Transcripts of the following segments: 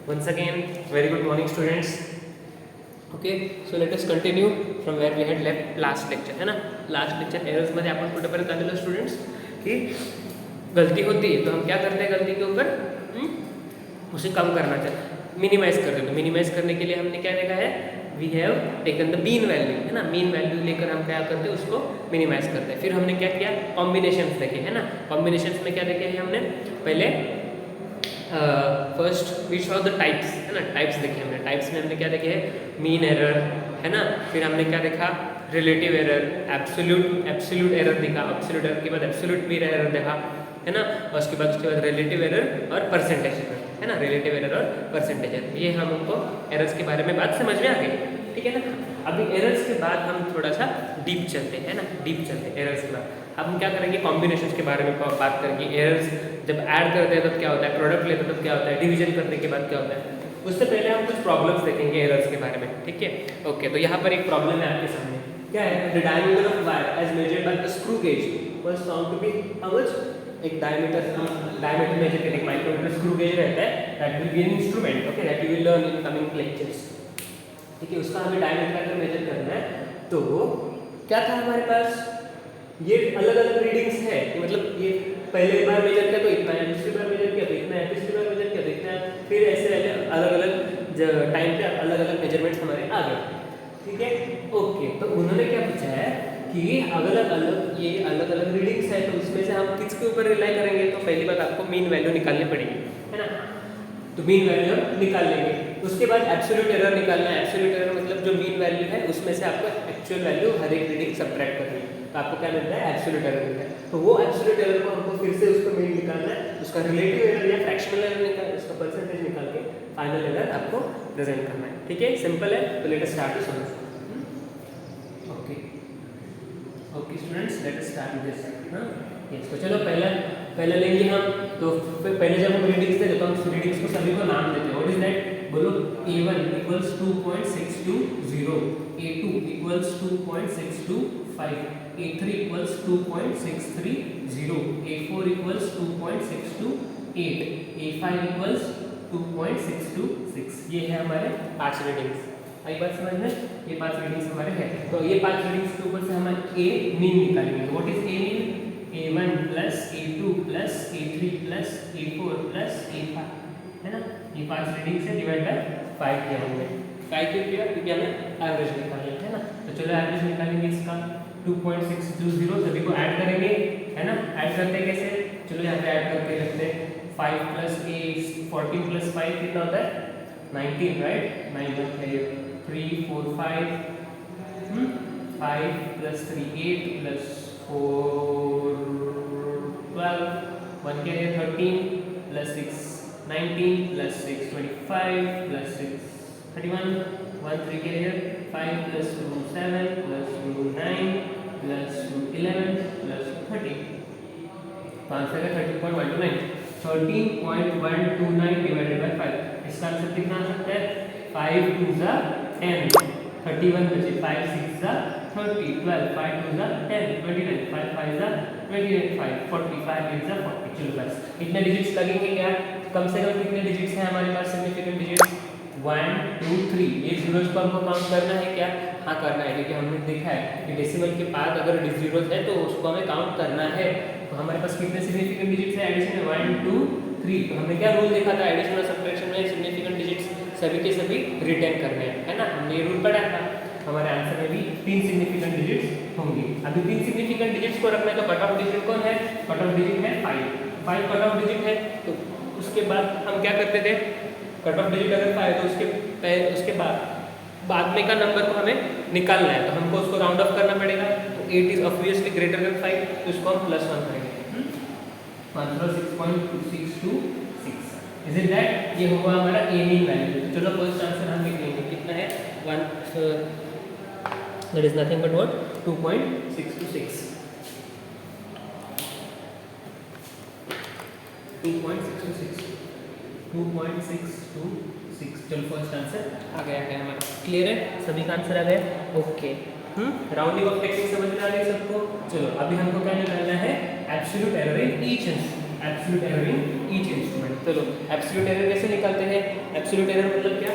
Once again, very good morning students. Okay, so let us continue from where we had left last lecture, है ना. Last lecture errors मध्ये आपण कुठेपर्यंत आलेलो students की गलती होती है तो हम क्या करते हैं गलती के ऊपर उसे कम करना चाहिए, मिनिमाइज कर देते. मिनिमाइज करने के लिए हमने क्या देखा है, we have taken the mean value, है ना. मीन वैल्यू लेकर हम क्या करते हैं उसको मिनिमाइज करते हैं. फिर हमने क्या किया, कॉम्बिनेशंस देखे, है ना. कॉम्बिनेशंस में क्या देखे हैं हमने, पहले first we show the types, है ना. टाइप्स देखे हमने. टाइप्स में हमने क्या देखे हैं, मीन एरर, है ना. फिर हमने क्या देखा, रिलेटिव एरर, एब्सोल्यूट एरर देखा. एब्सोल्यूट एरर के बाद एब्सोल्यूट मीन एरर देखा, है ना. और उसके बाद रिलेटिव एरर और परसेंटेज एरर, है ना. रिलेटिव एरर और परसेंटेज एरर, ये हम उनको एरर्स के बारे में बात समझ में आ गई, ठीक है ना. अभी एरर्स के बाद हम थोड़ा सा डीप चलते हैं ना, डीप चलते हैं एरर्स के बाद. अब हम क्या करेंगे, कॉम्बिनेशंस के बारे में बात करेंगे. एरर्स जब ऐड करते हैं तब क्या होता है, प्रोडक्ट लेते हैं तब क्या होता है, डिवीजन करने के बाद क्या होता है. उससे पहले हम कुछ प्रॉब्लम्स देखेंगे एरर्स के बारे में, ठीक है. ओके, तो यहाँ पर एक प्रॉब्लम है आपके सामने. क्या है, the diameter of wire as measured by the screw gauge was found to be how much. एक डायमीटर मेजर करने, माइक्रोमीटर स्क्रू गेज रहता है, that will be an instrument, okay, that you will learn in coming lectures, ठीक है. उसका हमें diameter अगर major करना है तो क्या था हमारे पास, ये अलग अलग रीडिंग्स है कि मतलब ये पहले बार मेजर किया तो इतना है, दूसरी बार मेजर किया तो इतना है, तीसरी बार मेजर किया तो इतना है. फिर ऐसे अलग अलग टाइम पे अलग अलग मेजरमेंट्स हमारे आ गए, ठीक है. ओके, तो उन्होंने क्या पूछा है कि अलग अलग रीडिंग्स है, तो उसमें से हम किसके ऊपर रिलाई करेंगे. तो पहली बात आपको मीन वैल्यू निकालनी पड़ेगी, है ना. तो मीन वैल्यू निकाल लेंगे. उसके बाद एब्सोल्यूट एरर निकालना है. एब्सोल्यूट एरर मतलब जो मीन वैल्यू है उसमें से आपको एक्चुअल वैल्यू हर एक रीडिंग सब्ट्रैक्ट करनी है, तो आपको क्या मिलता है, एब्सोल्यूट एरर मिलता है. तो वो एब्सोल्यूट एरर को हमको फिर से उसको मीन निकालना है, उसका रिलेटिव एरर या फ्रैक्शनल एरर निकाल, उसका परसेंटेज निकाल के फाइनल एरर आपको प्रेजेंट करना है, ठीक है. सिंपल है. तो let us start the solution. Okay students, let us start this. हां, यस. तो चलो पहला लेंगे हम. तो पहले जब हम रीडिंग्स देते तो हम रीडिंग्स को सभी को नाम देते हैं. व्हाट इज दैट, बोलो. A1 equals 2.620, A2 equals 2.625, A3 equals 2.630, A4 equals 2.628, A5 equals 2.626. ये है हमारे 5 रीडिंग्स. आई बात समझ में, ये 5 रीडिंग्स हमारे हैं. तो ये 5 रीडिंग्स के ऊपर से हम A मीन निकालेंगे. What is A mean, A1 plus A2 plus A3 plus A4 plus A5, है ना. ये 5 रीडिंग से डिवाइड बाय 5 किया हमने. 5 क्यों किया, क्योंकि हमें एवरेज निकालना है ना. तो चलो एवरेज निकालेंगे इसका. 2.620 सभी को ऐड करेंगे, है ना. ऐड करते कैसे, चलो यहाँ पे ऐड करके रखते हैं. 5 प्लस A 14 प्लस 5 कितना होता है, 19, राइट. 9 3 4 5 5 प्लस 3 8 प्लस 4 12, 1 के लिए 13 प्लस 6 19 प्लस 6 25 प्लस 6 31, 1 3 के लिए 5 प्लस 2 7 प्लस 2 9 प्लस 2 11 प्लस 30. तो आंसर है 13.129. 13.129 डिवाइडेड बाय 5. इसका आंसर कितना आ सकता है, 5 2 जा 10, 31 बचे, 5 6 जा 30, 12 5 2 जा 10, 29, 5 5 जा 29, 5 40, 5 8 जा 40. चलो बस इतने डिजिट्स लगेंगे क्या, कम से कम कितने डिजिट्स हैं हमारे पास, सिग्निफिकेंट डिजिट्स 1 2 3. ये जीरोस को हमको काउंट करना है क्या, हाँ करना है, क्योंकि हमने देखा है कि डेसिमल के बाद अगर जीरोस है तो उसको हमें काउंट करना है. तो हमारे पास कितने सिग्निफिकेंट डिजिट्स हैं एडिशन में, 1 2 3. तो हमने क्या रूल देखा था एडिशन और सब्ट्रैक्शन में, सिग्निफिकेंट डिजिट्स सभी के सभी रिटेन करने हैं, है ना. हमने ये रूल पढ़ा था. हमारे आंसर में भी 3 सिग्निफिकेंट डिजिट्स होंगे. अभी 3 सिग्निफिकेंट डिजिट्स को रखना है तो कट ऑफ डिजिट कौन है, कट ऑफ डिजिट है 5 कट ऑफ डिजिट है. तो उसके बाद हम क्या करते थे, कट ऑफ डिजिट अगर 5 तो उसके बाद में का नंबर को हमें निकालना है, तो हमको उसको राउंड ऑफ करना पड़ेगा. तो 8 इज ऑब्वियसली ग्रेटर देन 5, तो इसको हम +1 करेंगे. आंसर 6.626. इज इट दैट, ये होगा हमारा A मीन वैल्यू. तो चलो फर्स्ट आंसर हम लिख लेंगे. कितना है, 1 that is nothing but what, 2.626. 2.626. चलो फर्स्ट आंसर आ गया है हमारा. क्लियर है, सभी का आंसर आ गया. ओके, राउंडिंग ऑफ टेक्निक समझ में आ गई सबको. चलो अभी हमको क्या निकालना है, absolute error in each absolute error in each instrument. चलो एब्सोल्यूट एरर कैसे निकालते हैं? एब्सोल्यूट एरर मतलब क्या?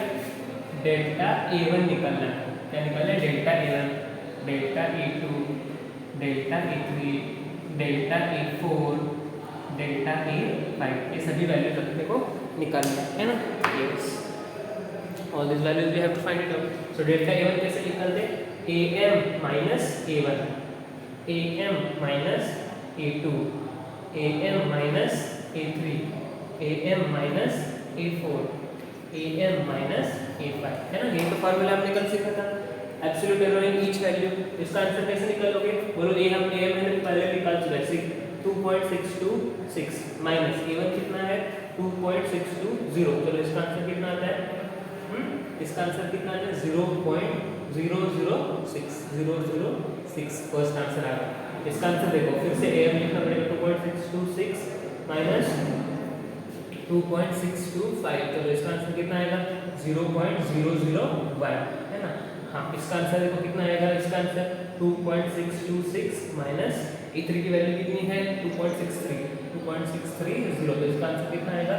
डेल्टा A1 निकालना है। क्या निकालना है? Delta A1, delta A2, delta A3, delta A4, delta A5, ये सभी वैल्यूज अपने को निकालना है ना। Yes, all this values we have to find it out. So delta A1 कैसे निकालते हैं? AM minus A1, AM minus A2, AM minus A3, AM minus A4, AM minus A5, है ना। ये तो फार्मूला हमने कल सीखा था, absolute error in each value. इसका आंसर कैसे निकालोगे? बोलो, ये हम AM मैंने पहले निकाल चुका है, 2.626 माइनस A1 कितना है? 2.620। चलो इसका आंसर कितना आता है? इसका आंसर कितना आता है? 0.006 फर्स्ट आंसर आ गया। इसका आंसर देखो, फिर से AM लिखना पड़ेगा, 2.626 माइनस 2.625। चलो इसका आंसर कितना आएगा? 0.001, है ना। हाँ, इसका आंसर देखो कितना आएगा? इसका आंसर 2.626 माइनस E3 की वैल्यू कितनी है? 2.630। तो इसका आंसर कितना आएगा?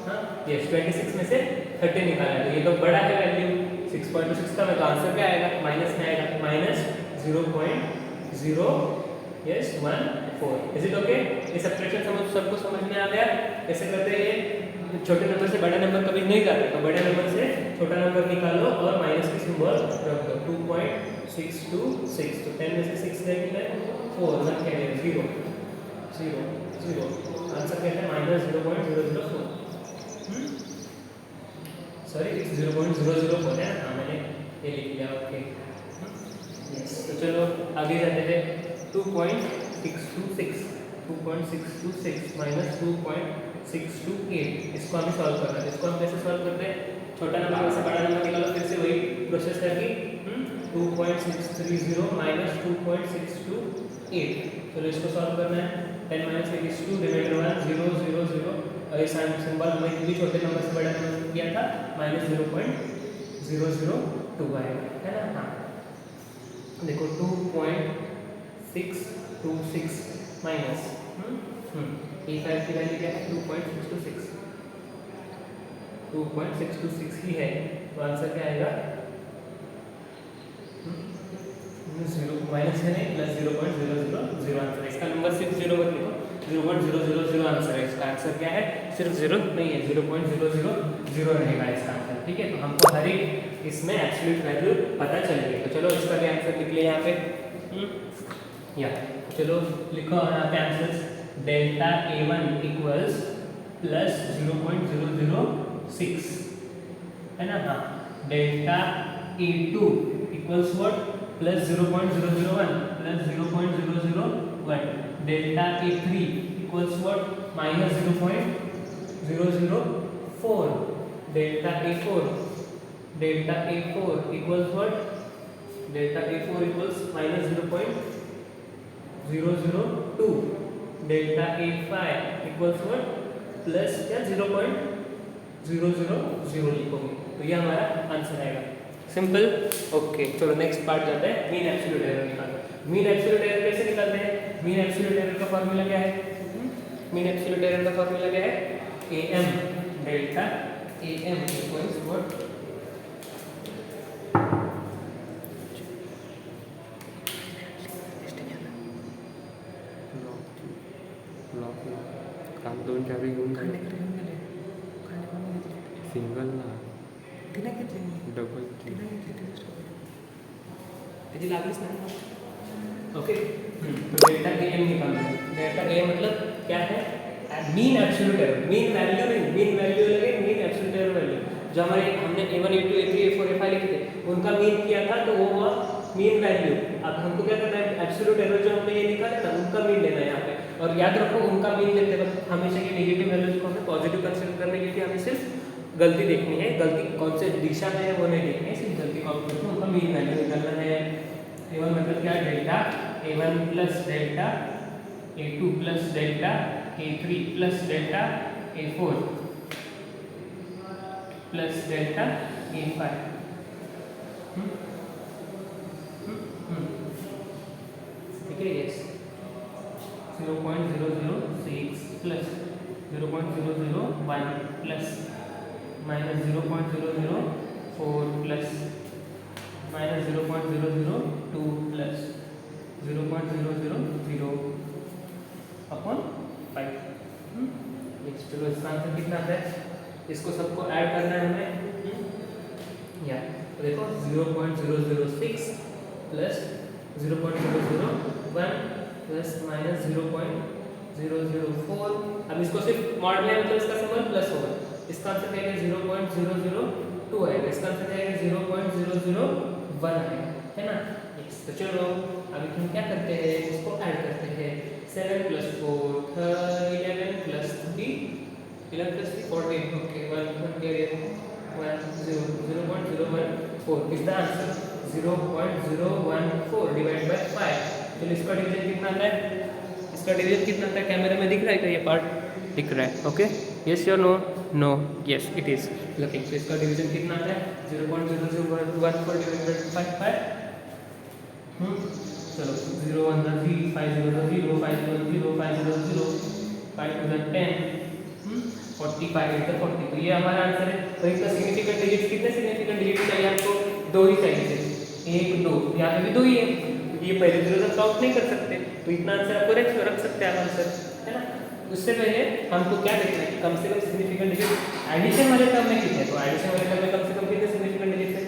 हाँ यस, 26 में से 30 निकाला है, तो ये तो बड़ा है वैल्यू 6.26 का, तो आंसर क्या आएगा? माइनस में आएगा, माइनस 0.014। Is it okay? ये सब्ट्रैक्शन सबको समझ में आ गया? कैसे करते हैं ये? छोटे नंबर से बड़ा नंबर कभी नहीं जाते, तो बड़े नंबर से छोटा नंबर निकालो और माइनस की सिंबल रख दो। 2.626, तो 10 में से 6 गए कितने? 4, 1 क्या है? 0 0 0। आंसर क्या है? माइनस 0.004। सॉरी, 0.004 है। हाँ, मैंने ये लिख लिया। ओके यस, तो चलो आगे जाते हैं। 2.626 माइनस 2.628, इसको हमें सॉल्व करना है। इसको हम कैसे सॉल्व करते हैं? छोटा नंबर से बड़ा नंबर निकालो, फिर से वही प्रोसेस करके 2.630 माइनस 2.628। चलो इसको सॉल्व करना है। 10 माइनस 8 is 2, रिमाइंडर 1, 0 0 0। और ये सिंबल हमने भी छोटे नंबर से बड़ा नंबर किया था, माइनस 0.002 आएगा, है ना। हाँ देखो, 2.626 माइनस E5 की वैल्यू क्या है? 2.626 ही है, तो आंसर क्या आएगा? माइनस है नहीं, प्लस 0.000 आंसर है। इसका नंबर सिर्फ 0 मत लिखो, 0.000 आंसर है। इसका आंसर क्या है? सिर्फ 0 नहीं है, 0.000 रहेगा इसका आंसर। ठीक है, तो हमको हर एक इसमें एब्सोल्यूट वैल्यू पता चल गई। तो चलो इसका भी आंसर लिख लिया यहाँ पे। या चलो लिखो यहाँ पे answer, delta A1 equals plus 0.006, है ना। हाँ, delta A2 equals what? Plus 0.001 plus 0.001। Delta A3 equals what? Minus 0.004। Delta A4 equals what? Delta A4 equals minus 0.002। Delta A5 equals what? Plus क्या? 0.000 लिखोगे, तो ये हमारा आंसर आएगा। सिंपल। ओके, चलो नेक्स्ट पार्ट जाते हैं। मीन एब्सोल्यूट एरर निकालना। मीन एब्सोल्यूट एरर कैसे निकालते हैं? मीन एब्सोल्यूट एरर का फार्मूला क्या है? मीन एब्सोल्यूट एरर का फार्मूला क्या है? AM delta AM equals what? काम 2 चावी घेऊन सिंगल ना डबल त्याची लागलीच नाही। ओके, तो डेल्टा AM निकालना है। डेल्टा AM मतलब क्या है? Mean absolute error. Mean value नहीं, मीन वैल्यू लगे, मीन एब्सोल्यूट एरर वैल्यू। जो हमारे हमने A1 A2 A3 A4 A5 लिखे थे, उनका मीन किया था, तो वो हुआ मीन वैल्यू। अब हमको क्या करना है? एब्सोल्यूट एरर जो हमने ये निकाला था, उनका मीन लेना है यहाँ पे। और याद रखो, उनका मीन लेते वक्त हमेशा ये नेगेटिव वैल्यूज को हमें पॉजिटिव कंसीडर करने के लिए हमें सिर्फ गलती देखनी है, गलती कौन से दिशा में है वो नहीं देखनी है, सिर्फ गलती कॉपी करके उनका मीन वैल्यू निकालना है। A1 मतलब क्या? Delta A1 plus delta A2 plus delta A3 plus delta A4 plus delta A5। ठीक है, yes. 0.006 plus plus minus 0.004 plus minus 0.002 plus 0.000 upon 5। चलो इसका आंसर कितना आता है, इसको सबको ऐड करना है हमें। या तो देखो 0.006 प्लस 0.001 प्लस माइनस 0.004। अब इसको सिर्फ मॉड में मतलब इसका सिंबल प्लस होगा, इसका आंसर क्या है 0.002 आएगा, इसका आंसर क्या है 0.001 आएगा, है ना। तो चलो अभी हम क्या करते हैं, इसको ऐड करते हैं। 7 + 4 11 + 3 11 + 3 14। Okay 1 carry 0.014 is the answer. 0.014 divide by 5। तो इसका डिवीजन कितना आता है, इसका डिवीजन कितना आता है, कैमरे में दिख रहा है क्या, ये पार्ट दिख रहा है। ओके यस या no, no yes it is looking. तो इसका डिवीजन कितना आता है 0.014 डिवाइडेड बाय 5। चलो 0 1 3 5 0 0 5 0 0 5 0 0 5 2 10 45 8 40। तो ये हमारा आंसर है। तो इसका सिग्निफिकेंट डिजिट्स कितने सिग्निफिकेंट डिजिट्स चाहिए आपको, 2 ही चाहिए, 1 2, यहाँ पे भी 2 ही है, ये पहले 0 तक काउंट नहीं कर सकते, तो इतना आंसर आपको रख सकते हैं आप आंसर, है ना। उससे पहले हमको क्या देखना है, कम से कम सिग्निफिकेंट डिजिट एडिशन वाले टर्म में कितने, तो एडिशन वाले टर्म में कम से कम कितने सिग्निफिकेंट डिजिट है,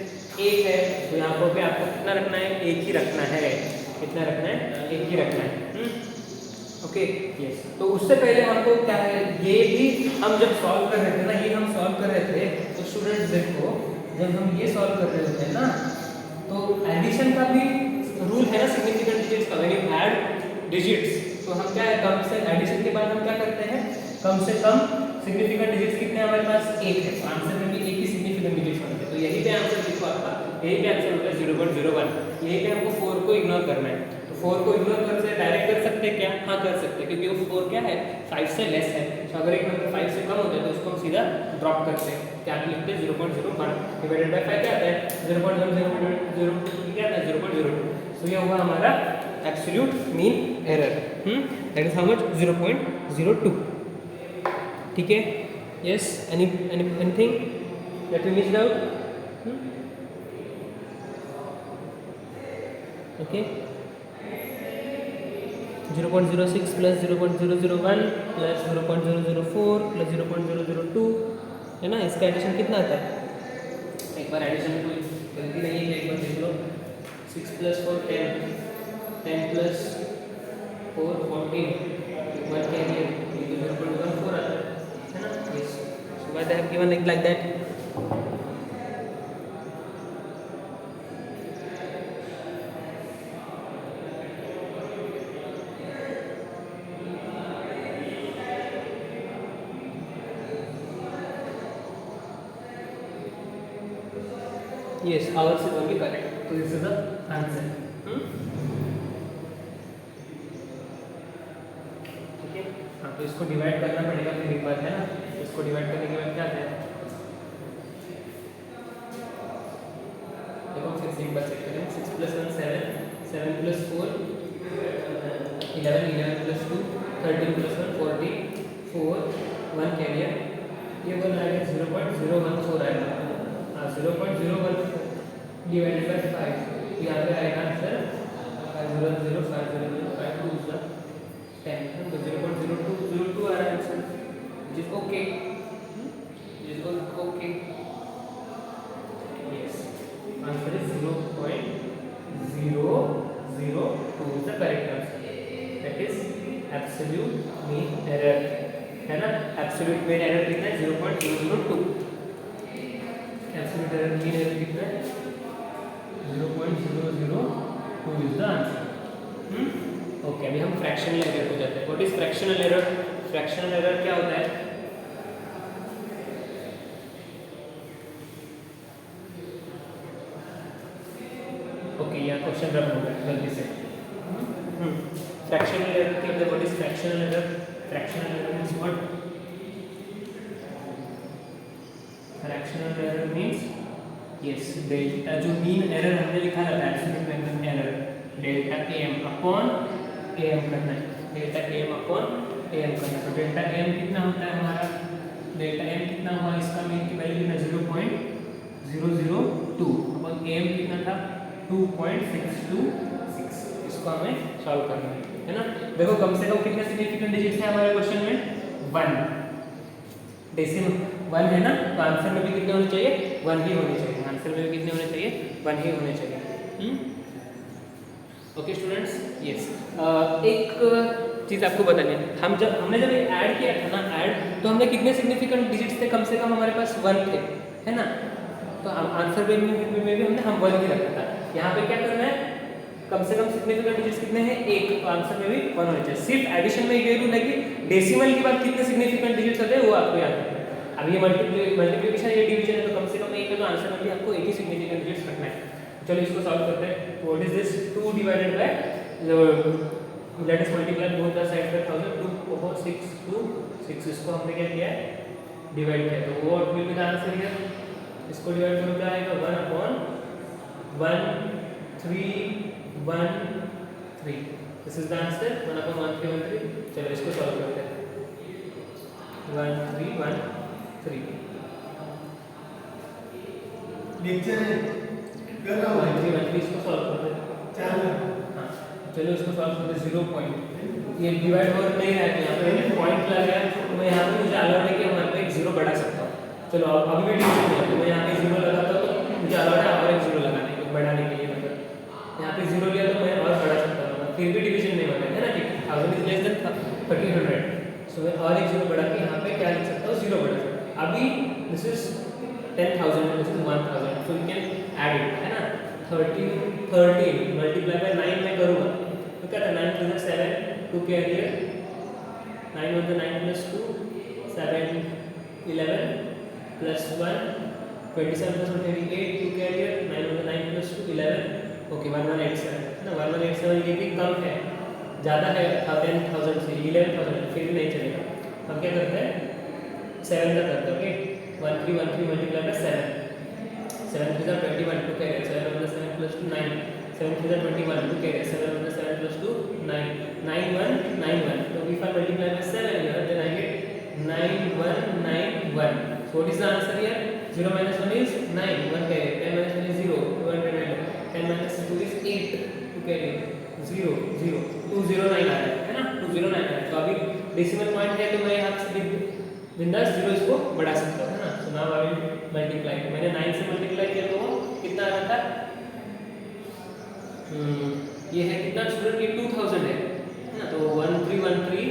1 है। तो यहाँ पे आपको कितना रखना है, 1 ही रखना है, कितना रखना है, 1 ही रखना है। Okay yes. तो उससे पहले हमको क्या है, ये भी हम जब सॉल्व कर रहे थे ना, ये हम सॉल्व कर रहे थे, तो स्टूडेंट्स देखो जब हम ये सॉल्व कर रहे होते हैं ना, तो एडिशन का भी रूल है ना सिग्निफिकेंट डिजिट्स का। व्हेन यू ऐड डिजिट्स तो हम क्या है, कम से एडिशन के बाद हम क्या करते हैं, कम से कम सिग्निफिकेंट डिजिट्स कितने हमारे पास, 1 है, तो आंसर में भी 1 ही सिग्निफिकेंट डिजिट्स बनते हैं। तो यही पे आंसर देखो आपका, यही पे आंसर होता है 0.01। यही पे हमको 4 को इग्नोर करना है। तो 4 को इग्नोर कर से डायरेक्ट कर सकते हैं क्या, हाँ कर सकते हैं, क्योंकि वो 4 क्या है 5 से लेस है। तो अगर एक नंबर 5 से कम होता है तो उसको हम सीधा ड्रॉप करते हैं, क्या लिखते हैं 0.01 डिवाइडेड बाय 5 क्या आता है 0.100 क्या आता है 0.02। तो ये हुआ हमारा absolute mean error, that is how much 0.02। ठीक है yes, anything that we missed out, okay 0.06 plus 0.001 plus 0.004 plus 0.002 है ना। इसका एडिशन कितना आता है, एक बार एडिशन में कोई गलती नहीं है, एक बार देख लो। 6 + 4 10, 10 + 4 14, 1 कैरियर, ये 0.14 आता है ना। Yes, so why they have given it like that. Yes, ours is only correct. So this is the answer. ठीक है, हाँ तो इसको डिवाइड करना पड़ेगा फिर एक बार, है ना। इसको डिवाइड करने के बाद क्या है, देखो फिर से एक बार चेक करें। 6 + 1 7, 7 + 4 11, 11 + 2 13 + 1 14, 4 1 कैरियर, ये बन आएगा 0.014 आएगा। 0.014 डिवाइडेड बाय 5, यहाँ पे आएगा आंसर 500 5 2 10, तो 0.0202 आ रहा है answer, which is okay, which is okay. Yes, answer is 0.002 is the correct answer. That is absolute mean error, है ना। absolute mean error कितना है 0.002। एब्सोल्यूट एरर मीन एरर कितना है 0.002 इज द आंसर। ओके, अभी हम फ्रैक्शनल एरर को जाते हैं। What is fractional error, fractional error क्या होता है, ओके यहाँ क्वेश्चन रख होगा गलती से। फ्रैक्शनल एरर क्या होता है, what is fractional error, fractional error means what, fractional error means yes delta, जो मीन एरर हमने लिखा था absolute mean error, delta M upon M करना है, डेल्टा एम अपॉन एम करना है। तो डेल्टा एम कितना होता है हमारा डेल्टा एम कितना हुआ इसका मीन की वैल्यू कितना 0.002 अपन एम कितना था 2.626। इसको हमें सॉल्व करना है ना। देखो कम से कम कितने सिग्निफिकेंट डिजिट्स है हमारे क्वेश्चन में 1 डेसिमल 1 है ना, तो आंसर में भी कितने होने चाहिए 1 ही होने चाहिए, आंसर में भी कितने होने चाहिए 1 ही होने चाहिए। ओके स्टूडेंट्स, यस एक चीज़ आपको बतानी है, हमने जब ऐड किया था ना ऐड, तो हमने कितने सिग्निफिकेंट डिजिट्स थे, कम से कम हमारे पास 1 थे है ना, तो हम आंसर में भी हमने 1 ही रखा था। यहाँ पे क्या करना है, कम से कम सिग्निफिकेंट डिजिट्स कितने हैं 1, तो आंसर में भी 1 होना चाहिए। सिर्फ एडिशन में ये रूल है कि डेसिमल के बाद कितने सिग्निफिकेंट डिजिट्स होते हैं वो आपको याद रखना है। अब ये मल्टीप्लिकेशन ये डिवीजन है, तो कम से कम 1 है, तो आंसर में भी आपको एक ही सिग्निफिकेंट डिजिट्स रखना है। चलो इसको सॉल्व करते हैं। What is this 2 divided by let us multiply both the sides by 1000, 2 over 6 to 6, इसको हमने क्या किया है डिवाइड किया, तो what will be the answer here, इसको डिवाइड करो क्या आएगा 1/1313, दिस इज द आंसर 1/1313। चलो इसको सॉल्व करते हैं 1313 नीचे कर रहा हूं 1313 इसको सॉल्व करते हैं। हाँ चलो इसको सॉल्व करते हैं 0 पॉइंट, ये डिवाइड हो नहीं रहा है, यहाँ पे पॉइंट लगा है, तो मैं यहाँ पे मुझे अलाउड है कि मैं यहाँ पे एक 0 बढ़ा सकता हूँ। चलो अभी भी डिवीजन है, तो मैं यहाँ पे 0 लगाता हूँ, तो मुझे अलाउड है और एक 0 लगाने को बढ़ाने के लिए, मतलब यहाँ पे 0 लिया तो मैं और बढ़ा सकता हूँ, फिर भी डिवीजन नहीं होता है ना कि 1000 इज लेस देन 1300, सो मैं और एक 0 बढ़ा के यहाँ पे क्या लिख सकता हूँ 0 बढ़ा सकता हूँ। अभी this is 10,000, this is 1,000, so you can add it है ना। 13 मल्टीप्लाई बाय 9 में करूँगा तो क्या था 9 + 7 2 के लिए 9 × 9 + 2 7 11 + 1 27 + 1 28 2 के लिए 9 × 9 + 2 11 ओके 1187 ना 1187 ये भी कम है, ज़्यादा है 10,000 से 11,000 फिर भी नहीं चलेगा। हम क्या करते हैं 7 का करते हैं ओके 1313 मल्टीप्लाई बाय 7 7 3 = 21 2 के 7 + 7 + 2 9 7 3 = 21 2 के 7 + 7 + 2 9 9191, so if I multiply by 7 here then I get 9191, so what is the answer here 0 - 1 is 9 1 के 10 - 1 is 0 211 10 - 2 is 8 2 के 0 0 209 आ रहा है ना 209 आ रहा है। तो अभी डेसिमल पॉइंट है तो मैं यहाँ से बिंदास 0 इसको बढ़ा सकता हूँ है ना। So now I will multiply, मैंने 9 से मल्टीप्लाई किया तो कितना आ रहा था ये है कितना स्टूडेंट ये 2000 है ना, तो 1313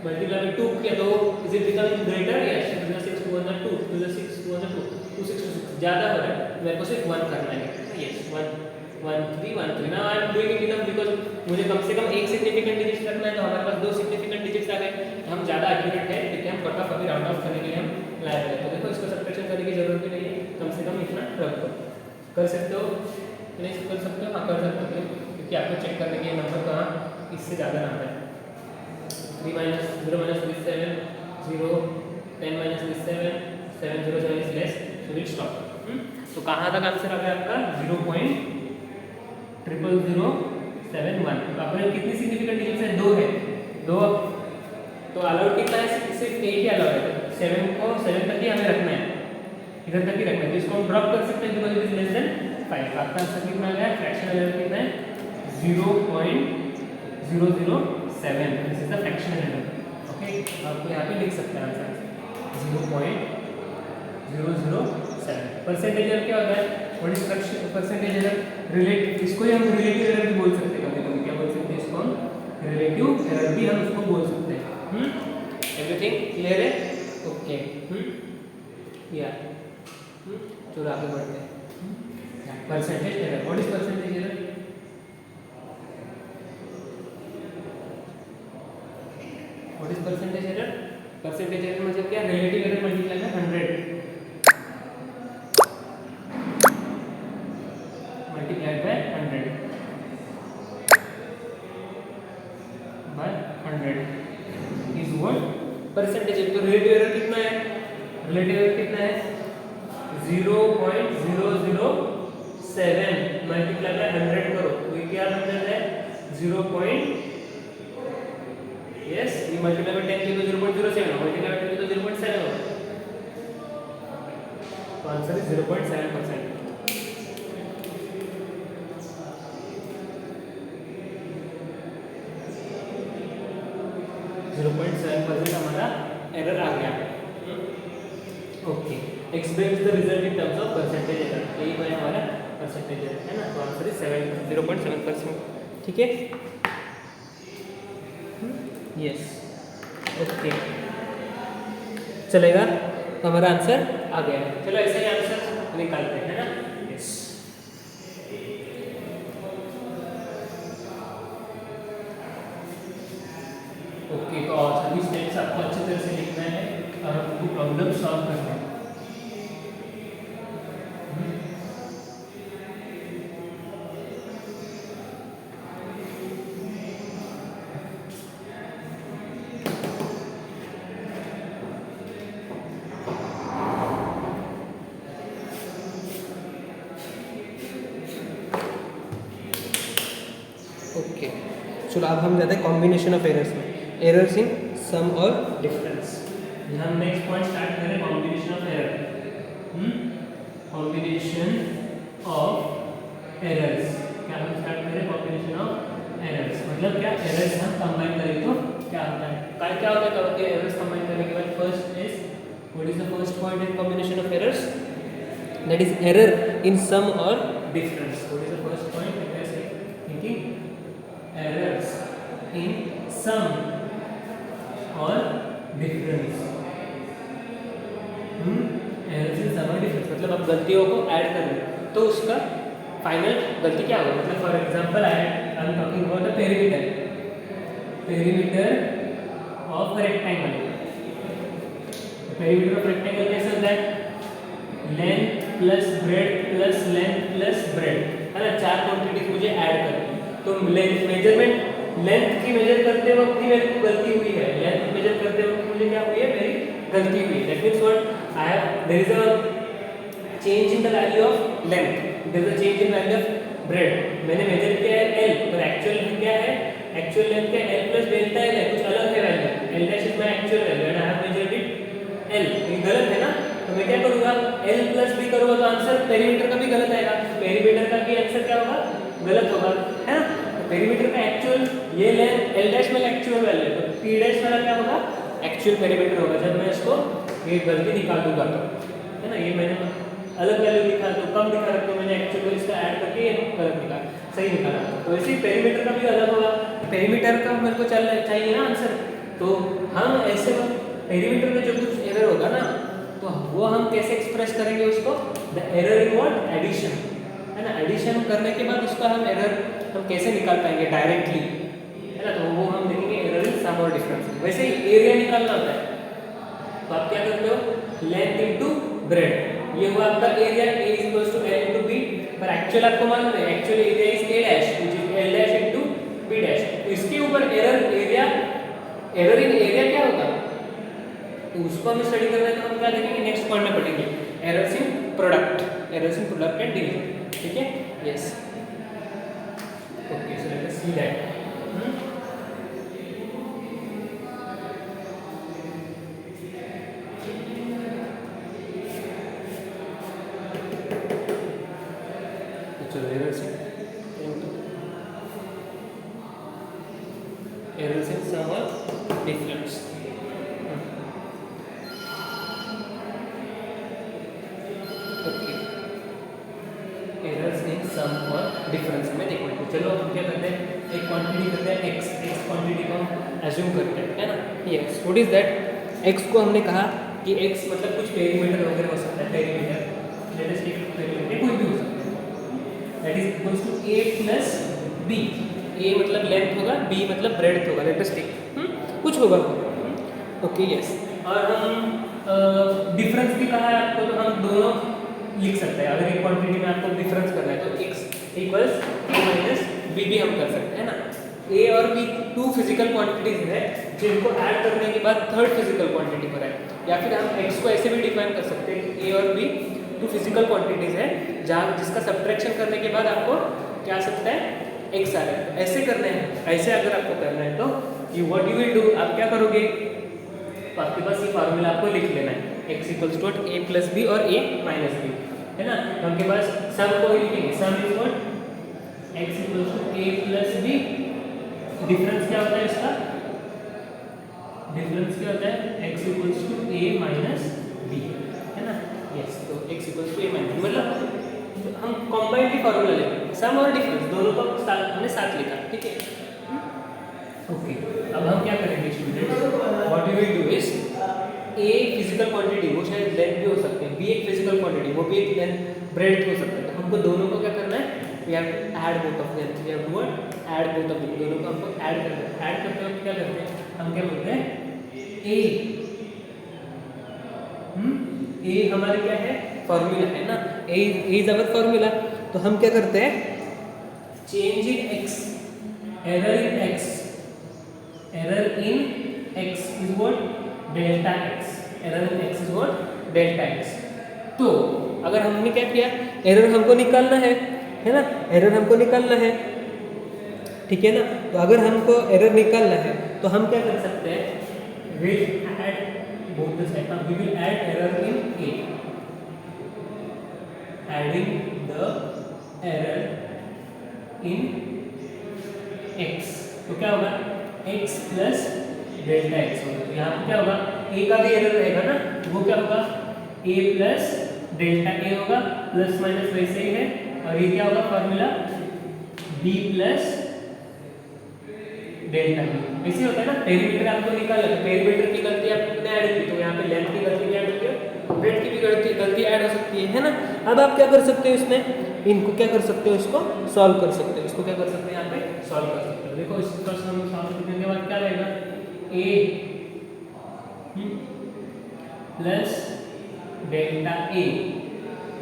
मल्टीप्लाई बाय 2 किया तो is it becoming greater, yes 6 2 1 2 2 6 2 1 2 266 ज़्यादा हो रहा है, मेरे को सिर्फ 1 करना है yes 1313। Now I am doing it enough because मुझे कम से कम एक सिग्निफिकेंट डिजिट रखना है, तो हमारे पास 2 सिग्निफिकेंट डिजिट्स आ गए, हम ज़्यादा एक्यूरेट है क्योंकि हम कट ऑफ अभी राउंड ऑफ करने के लिए हम लायक है। तो देखो इसको सब्ट्रैक्शन करने की जरूरत भी नहीं है, कम से कम इतना रख दो, कर सकते हो नहीं कर सकते हो, हाँ कर सकते हो क्योंकि आपको चेक करने के नंबर कहाँ इससे ज़्यादा ना है। 3 - 0 - 7 0 10 - 7 7 0 7 is less, so we'll stop। तो कहाँ तक आंसर आ गया आपका 0.00071। तो अपने कितनी सिग्निफिकेंट डिजिट्स है 2 है 2, तो अलाउड कितना है सिर्फ एक ही अलाउड है, 7 को 7 तक ही हमें रखना है, इधर तक ही रखना है, तो इसको हम ड्रॉप कर सकते हैं because it is less than 5। आपका आंसर कितना आ गया फ्रैक्शनल एरर कितना है 0.007, this is the fractional error okay. आपको यहाँ पे लिख सकते हैं आंसर 0.007। परसेंटेज एरर क्या होता है, व्हाट इज परसेंटेज एरर, इसको ही हम रिलेटिव एरर भी बोल सकते हैं, कभी क्या बोल सकते हैं इसको हम रिलेटिव एरर भी हम इसको बोल सकते हैं। एवरीथिंग क्लियर है ओके या चलो आगे बढ़ते हैं। Percentage error, what is percentage error, what is percentage error, percentage error मतलब क्या relative error multiply by 100 multiplied by 100 is what percentage. तो रिलेटिव एरर कितना है, रिलेटिव एरर कितना है 0.007 मल्टीप्लाई बाय 100 करो, तो ये क्या बन जाता है 0. यस ये मल्टीप्लाई बाय 10 किया तो 0.07 मल्टीप्लाई बाय 10 तो 0.7 होगा, तो आंसर इज 0.7%। हमारा एरर आ गया। Okay, explain the result in terms of percentage error, यही है हमारा परसेंटेज एरर, है ना। तो आंसर इज 0.7%। ठीक है, यस, ओके, चलेगा। तो हमारा आंसर आ गया है। चलो ऐसे ही आंसर निकालते हैं, है ना। यस, ओके, तो और सभी स्टेप्स आपको अच्छी तरह से लिखना है और आपको प्रॉब्लम सॉल्व करना है। ओके, चलो अब हम जाते हैं कॉम्बिनेशन ऑफ एरर्स में। एरर्स इन सम और डिफरेंस। हम नेक्स्ट पॉइंट स्टार्ट करें combination of error. Combination of errors, क्या हम स्टार्ट करें कॉम्बिनेशन ऑफ एरर्स, मतलब क्या एरर्स हम कंबाइन करें तो क्या होता है, क्या होता है एरर्स कंबाइन करने के बाद। First is, what is the first point in combination of errors, that is error in sum और difference. What is the first point, thinking errors in sum और difference। errors in sum और difference मतलब आप गलतियों को add कर रहे हैं तो उसका फाइनल गलती क्या होगा। मतलब for example I am talking about the perimeter of rectangle. Perimeter of rectangle कैसे होता है, length plus bread plus length plus bread, है ना। चार क्वांटिटीज मुझे ऐड करनी है, तो मेजरमेंट लेंथ की मेजर करते वक्त ही मेरे को गलती हुई है, लेंथ मेजर करते वक्त मुझे क्या हुई है, मेरी गलती हुई है। That means what I have, there is a change in the value of length, there is a change in value of breadth. मैंने मेजर किया है l, पर एक्चुअल क्या है, एक्चुअल लेंथ का l प्लस डेल्टा l है, कुछ अलग है value. l dash is my actual value and I have measured it l, ये गलत है ना। तो मैं क्या करूंगा, l प्लस b करूंगा तो आंसर पेरीमीटर का भी गलत आएगा, पेरीमीटर का भी आंसर क्या होगा, गलत होगा, है ना। पेरीमीटर का एक्चुअल ये लेंथ l डैश में एक्चुअल वैल्यू है, तो p डैश वाला क्या होगा, एक्चुअल पेरीमीटर होगा। जब मैं इसको ये गलती निकाल दूंगा तो, है ना, ये मैंने अलग वैल्यू लिखा तो कम दिखा रखा, तो मैंने एक्चुअल को इसका ऐड करके ये गलत निकाला, सही निकाला। तो ऐसे ही पेरीमीटर का भी अलग होगा, पेरीमीटर का मेरे को चाहिए ना आंसर। तो हम ऐसे पेरीमीटर में जो कुछ एरर होगा ना, तो वो हम कैसे एक्सप्रेस करेंगे उसको, the error in what, addition, है ना। एडिशन करने के बाद उसका हम एरर हम कैसे निकाल पाएंगे डायरेक्टली, है ना। तो वो हम देखेंगे एरर इन सम और डिफरेंस। वैसे ही एरिया निकालना होता है, तो आप क्या करते हो, लेंथ इनटू ब्रेड, ये हुआ आपका area, a equals to l into b। पर एक्चुअल आपको मालूम है, actual area is a dash which is l dash into b dash. तो इसके ऊपर error area, error in area क्या होगा, तो उसको हम स्टडी करना है। तो हम क्या देखेंगे, नेक्स्ट पॉइंट में पढ़ेंगे errors in product, errors in product and division. ठीक है, yes, okay, so let us see that. चलो एरर्स इन सम और difference. Okay, errors in sum और डिफरेंस में देखो। चलो हम क्या करते हैं, एक क्वांटिटी करते हैं x, x क्वांटिटी को हम एज्यूम करते हैं, है ना। Yes, what is that, x को हमने कहा कि x मतलब कुछ पेरीमीटर वगैरह हो सकता है, perimeter let us take perimeter कोई भी हो सकता है, that is equals to a plus b। a मतलब लेंथ होगा, b मतलब ब्रेड्थ होगा, लेट अस टेक कुछ होगा। ओके, यस, और हम डिफरेंस भी कहा है आपको, तो हम दोनों लिख सकते हैं। अगर एक क्वांटिटी में आपको डिफरेंस करना है तो x equals a minus b भी हम कर सकते हैं ना। a और b टू फिजिकल क्वांटिटीज है जिनको ऐड करने के बाद थर्ड फिजिकल क्वांटिटी पर है, या फिर हम x को ऐसे भी डिफाइन कर सकते हैं कि a और b टू फिजिकल क्वांटिटीज है जहाँ जिसका सब्ट्रैक्शन करने के बाद आपको क्या आ सकता है, x आ रहा है। ऐसे करना है, ऐसे अगर आपको करना है तो you what you will do, आप क्या करोगे, तो आपके पास ये फार्मूला आपको लिख लेना है। x equals to a plus B और a माइनस बी, है ना। तो उनके पास सम को ही लिखेंगे, sum is what x equals to a plus B, difference क्या होता है इसका, डिफरेंस क्या होता है x equals to a minus B, है ना। यस, तो x equals to a minus, मतलब हम कॉम्बाइंड फार्मूला लेंगे, सम और डिफरेंस दोनों को हमने साथ लिखा, ठीक है। ओके, अब हम क्या करेंगे students, what we will do is a physical quantity, वो शायद लेंथ भी हो सकते हैं, बी एक फिजिकल क्वांटिटी, वो भी एक लेंथ ब्रेड्थ हो सकता है। तो हमको दोनों को क्या करना है, we have to add both of them, we have to add both of them, दोनों को हमको ऐड करना है। ऐड करते वक्त क्या करते हैं, हम क्या बोलते हैं ए, ए हमारे क्या है फॉर्मूला है ना, ए इज अवर फॉर्मूला। तो हम क्या करते हैं, change in x, error in x, error in x is what delta x, error in x is what delta x. तो अगर हमने क्या किया, एरर हमको निकालना है ना, एरर हमको निकालना है, ठीक है ना। तो अगर हमको एरर निकालना है तो हम क्या कर सकते हैं, will add both the side, we will add error in a, adding the error in x, तो क्या होगा x प्लस डेल्टा एक्स होगा। तो यहाँ पे क्या होगा, a का भी एरर रहेगा ना, वो क्या होगा a प्लस डेल्टा a होगा, प्लस माइनस वैसे ही है, और ये क्या होगा formula b plus delta b, ऐसे होता है ना। पेरीमीटर आपको निकालना है, पेरीमीटर की गलती आपने ऐड की, तो यहाँ पे लेंथ की गलती भी ऐड होती है, ब्रेड की भी गलती ऐड हो सकती है ना। अब आप क्या कर सकते हो इसमें, इनको क्या कर सकते हो, इसको सॉल्व कर सकते हो, इसको क्या कर सकते हैं यहाँ पे सॉल्व कर सकते हो। देखो इसको हम सॉल्व करने के बाद क्या रहेगा, a प्लस डेल्टा a,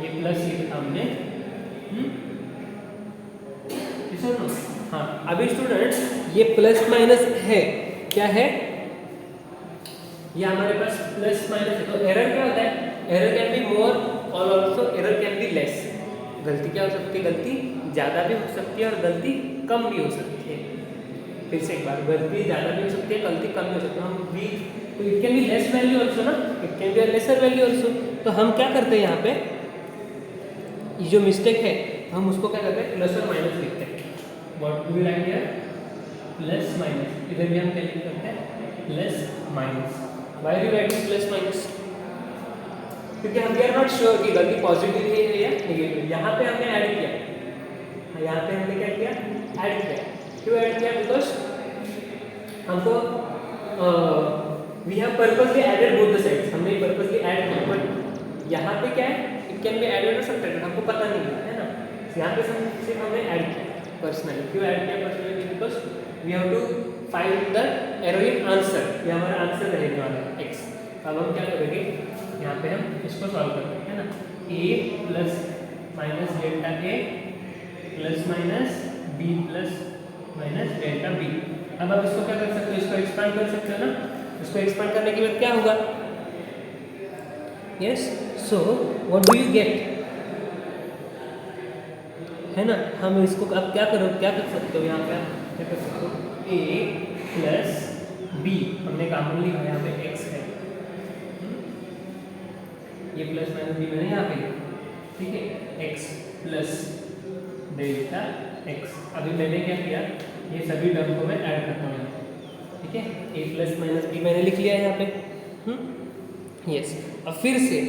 ये प्लस ये हमने सुनो, हाँ। अभी स्टूडेंट्स ये प्लस माइनस है, क्या है, ये हमारे पास प्लस माइनस है। तो एरर क्या होता है, एरर कैन बी मोर और also error can be less. गलती क्या हो सकती है, गलती ज़्यादा भी हो सकती है और गलती कम भी हो सकती है। फिर से एक बार, गलती ज़्यादा भी हो सकती है, गलती कम भी हो सकती है। हम वी, तो it can be less value also ना, it can be a lesser value also. तो हम क्या करते हैं यहाँ पे, ये जो मिस्टेक है हम उसको क्या करते हैं, प्लस और माइनस लिखते हैं। What do we write here, plus minus, इधर भी हम क्या लिख सकते हैं plus minus. Why do write plus minus, क्योंकि हम वी आर नॉट श्योर कि गलती पॉजिटिव है या नेगेटिव। यहाँ पे हमने ऐड किया, यहाँ पे हमने क्या किया, ऐड किया। क्यों ऐड किया, बिकॉज हमको we have purposely added both the sides, हमने पर्पसली ऐड किया। बट यहाँ पे क्या है, इट कैन बी एडेड और सब्ट्रैक्टेड, हमको पता नहीं है ना। यहाँ पे सिर्फ हमने ऐड किया पर्सनली। क्यों ऐड किया personally, because we have to find the error in answer, ये हमारा आंसर रहने वाला है x। अब हम क्या करेंगे, यहाँ पे हम इसको सॉल्व करते हैं ना, a plus minus delta a plus minus b plus minus delta b। अब आप इसको क्या कर सकते हो, इसको एक्सपांड कर सकते हो ना। इसको एक्सपांड करने के बाद क्या होगा, yes, so what do you get, है ना। हम इसको अब क्या करो, क्या कर सकते हो, यहाँ पे क्या कर सकते हो, a प्लस b, हमने कॉमन लिखा यहाँ पे x है, ये प्लस माइनस b मैंने यहाँ पे, ठीक है, x प्लस डेल्टा x। अभी मैंने क्या किया, ये सभी टर्म को मैं ऐड करता हूँ, ठीक है, a प्लस माइनस b मैंने लिख लिया यहाँ पे, यस। अब फिर से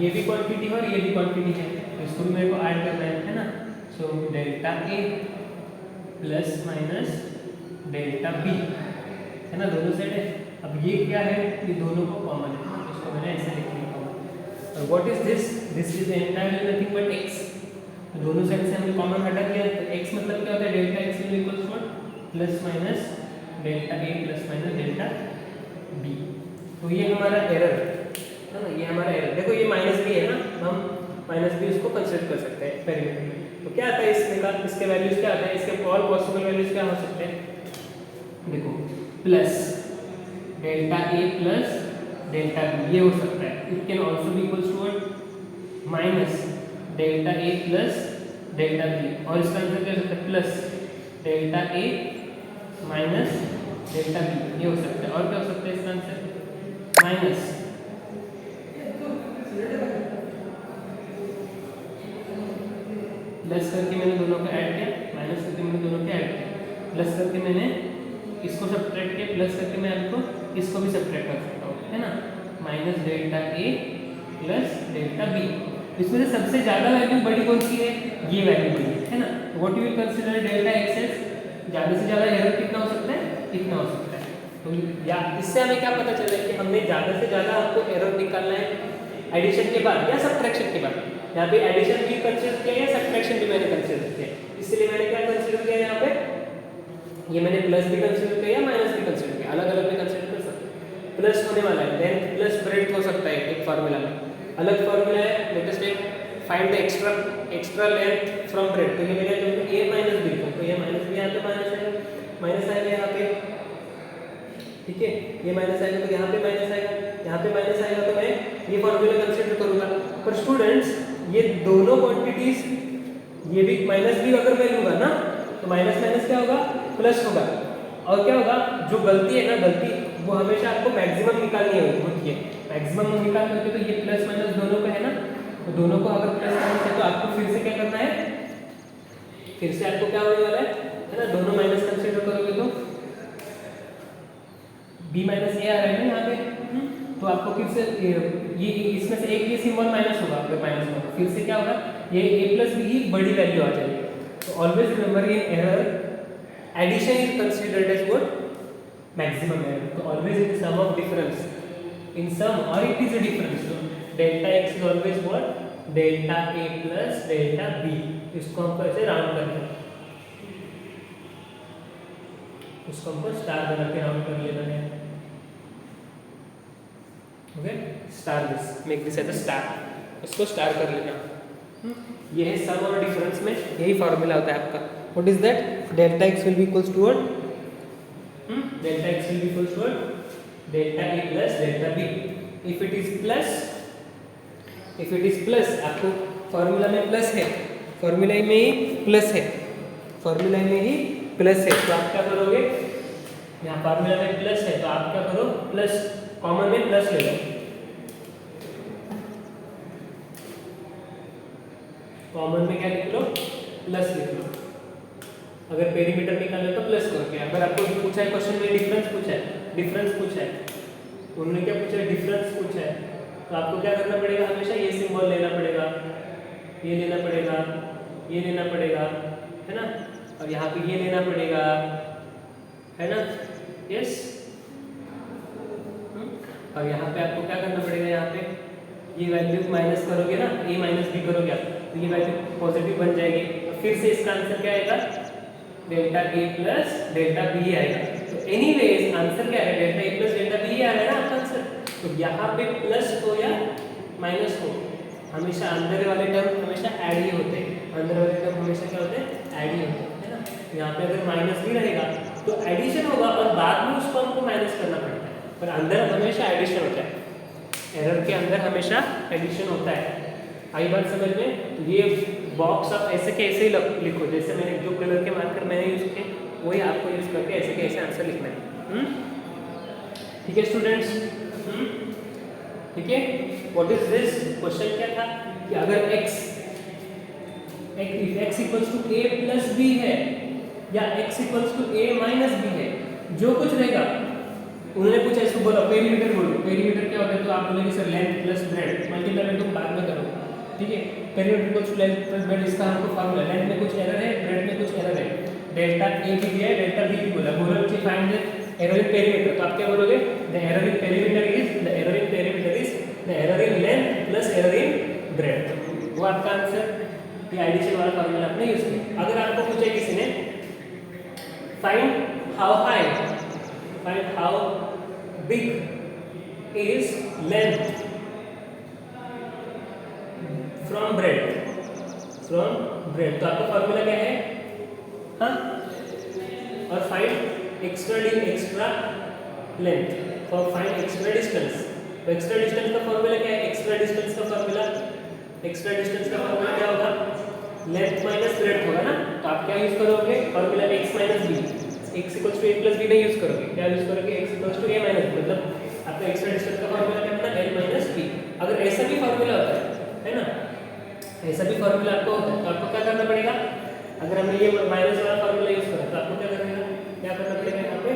ये भी क्वांटिटी है और ये भी क्वांटिटी है, इसको भी मेरे को ऐड करना है ना। So delta a plus minus delta b, है ना, दोनों साइड है। अब ये क्या है, ये दोनों को कॉमन है, इसको मैंने ऐसे लिख लिया। और what is this, this is entirely nothing but x। तो दोनों साइड से हमने कॉमन हटा दिया, तो x मतलब क्या होता है, delta x is equal to plus minus delta a plus minus delta b। तो ये हमारा एरर है ना, ये हमारा एरर। देखो ये माइनस भी है ना, हम माइनस भी इसको कंसिडर कर सकते हैं पेरीमीटर में। तो क्या आता है इसमें का, इसके वैल्यूज क्या आता है, इसके ऑल पॉसिबल वैल्यूज क्या हो सकते हैं, देखो plus delta a plus delta b, ये हो सकता है। It can also be equals to minus delta a plus delta b, और इसका आंसर क्या हो सकता है, plus delta a minus delta b, ये हो सकता है। और क्या हो सकता है इसका आंसर, माइनस करके मैंने दोनों को ऐड किया, माइनस करके मैंने दोनों को ऐड किया, प्लस करके मैंने इसको सब्ट्रैक्ट किया, प्लस करके मैं आपको इसको भी सब्ट्रैक्ट कर सकता हूँ, है ना। माइनस डेल्टा ए प्लस डेल्टा बी, इसमें से सबसे ज़्यादा वैल्यू बड़ी कौन सी है, ये वैल्यू बड़ी है ना। What you will consider delta x S, ज़्यादा से ज़्यादा एरर कितना हो सकता है, इतना हो सकता है। तो या इससे हमें क्या पता चला कि हमने ज़्यादा से ज़्यादा आपको एरर निकालना है एडिशन के बाद या सब्ट्रैक्शन के बाद। यहाँ पे एडिशन भी कंसीडर किया या सब्ट्रैक्शन भी मैंने कंसीडर किया, इसलिए मैंने क्या कंसीडर किया यहाँ पे, ये मैंने प्लस भी कंसीडर किया या माइनस भी कंसीडर किया, अलग अलग भी कंसीडर कर सकते हैं। प्लस होने वाला है, लेंथ प्लस ब्रेड्थ हो सकता है एक फार्मूला में, अलग फार्मूला है। Let us take find the extra length from breadth, तो ये मेरा जो a माइनस b, तो ये माइनस भी यहाँ पे माइनस आएगा यहाँ पे, ठीक है। ये माइनस आएगा तो यहाँ पे माइनस आएगा, यहाँ पे माइनस आएगा, तो मैं ये फार्मूला कंसीडर करूँगा। पर स्टूडेंट्स ये दोनों क्वांटिटीज, ये भी माइनस भी अगर मैं लूँगा ना, तो माइनस माइनस क्या होगा, प्लस होगा। और क्या होगा, जो गलती है ना, गलती वो हमेशा आपको मैक्सिमम निकालनी होती है। मैक्सिमम निकालनी होती है, तो ये प्लस माइनस दोनों का है ना, तो दोनों को अगर प्लस माइनस है तो आपको फिर से क्या करना है, फिर से आपको क्या होने वाला है ना, दोनों माइनस कंसीडर करोगे तो b माइनस ए आ रहा है ना यहाँ पे, तो आपको फिर से ये इसमें से एक ये सिंबल माइनस होगा, अगर माइनस होगा फिर से क्या होगा, ये a प्लस बी की बड़ी वैल्यू आ जाएगी। तो always remember in error addition is considered as what, maximum error. तो always in sum of difference, in sum और इट इज अ डिफरेंस, तो delta x is always what, delta a plus delta b। इसको हमको ऐसे round करना है, इसको हमको स्टार बना के राउंड कर लेना है, okay. Star this, make this as a star, इसको स्टार कर लेना। ये है सम और डिफरेंस में यही फार्मूला होता है आपका। What is that, delta x will be equals to what, delta x will be equals to what, delta a plus delta b। If it is plus, आपको फार्मूला में प्लस है, फार्मूला में ही प्लस है, formula में ही plus है, तो आप क्या करोगे, यहाँ फार्मूला में प्लस है तो आप क्या करो, प्लस कॉमन में प्लस ले लो, कॉमन में क्या लिख लो, प्लस लिख लो। अगर पेरीमीटर निकालना तो प्लस करके, अगर आपको पूछा है क्वेश्चन में डिफरेंस पूछा है, उन्होंने क्या पूछा है, डिफरेंस पूछा है, तो आपको क्या करना पड़ेगा, हमेशा ये सिंबल लेना पड़ेगा, ये लेना पड़ेगा, ये लेना पड़ेगा, है ना, और यहाँ पे ये लेना पड़ेगा, है ना, यस। और यहाँ पे आपको क्या करना पड़ेगा, यहाँ पे ये वैल्यू माइनस करोगे ना, a माइनस बी करोगे आप, तो ये वैल्यू पॉजिटिव बन जाएगी, तो फिर से इसका आंसर क्या आएगा, delta a plus delta b आएगा। तो एनीवेज आंसर क्या है, delta a plus delta b आ रहा है ना आपका आंसर। तो यहाँ पे प्लस हो या माइनस हो, हमेशा अंदर वाले टर्म हमेशा ऐड ही होते हैं, अंदर वाले टर्म हमेशा क्या होते हैं, ऐड ही होते हैं, है ना। यहाँ पे अगर माइनस भी रहेगा तो एडिशन होगा और बाद में उसको हमको माइनस करना पड़ता है, पर अंदर हमेशा एडिशन होता है, एरर के अंदर हमेशा एडिशन होता है। आई बात समझ में। तो ये बॉक्स आप ऐसे के ऐसे ही लिखो, जैसे मैंने जो कलर के मार्कर मैंने यूज़ किए वही आपको यूज़ करके ऐसे के ऐसे आंसर लिखना है, ठीक है स्टूडेंट्स, ठीक है। व्हाट इज दिस, क्वेश्चन क्या था कि अगर x equals to a plus b है या x equals to a minus b है, जो कुछ रहेगा, उन्होंने पूछा इसको बोलो पेरीमीटर बोलो, पेरीमीटर क्या होता है, तो आप बोलेंगे sir length plus breadth, multiply में तुम बाद में करो, ठीक है। Perimeter equals to length plus breadth, इसका हमको फार्मूला, लेंथ में कुछ एरर है, ब्रेड में कुछ एरर है, डेल्टा a भी दिया है, डेल्टा b भी बोला, बोलो कि find the error in perimeter, तो आप क्या बोलोगे, the error in perimeter is the error in length plus error in bread, वो आपका आंसर। ये एडिशन वाला फार्मूला आपने यूज किया। अगर आपको पूछे किसी ने find how big is length from breadth, तो आपका फार्मूला क्या है, हाँ, और find extra length for find extra distance. तो एक्स्ट्रा डिस्टेंस का फार्मूला क्या है, एक्स्ट्रा डिस्टेंस का फार्मूला क्या होगा, लेंथ माइनस ब्रेड्थ होगा ना, तो आप क्या यूज करोगे, formula x minus b, x equals to a plus b नहीं यूज करोगे, क्या यूज करोगे, x equals to a minus b, मतलब आपका एक्स्ट्रा डिस्टेंस का फार्मूला क्या होता है, l माइनस b। अगर ऐसा भी फार्मूला होता है ना, ऐसा भी फॉर्मूला आपको होता है, तो आपको क्या करना पड़ेगा, अगर हमने ये माइनस वाला फॉर्मूला यूज करा तो आपको क्या करना पड़ेगा यहाँ पे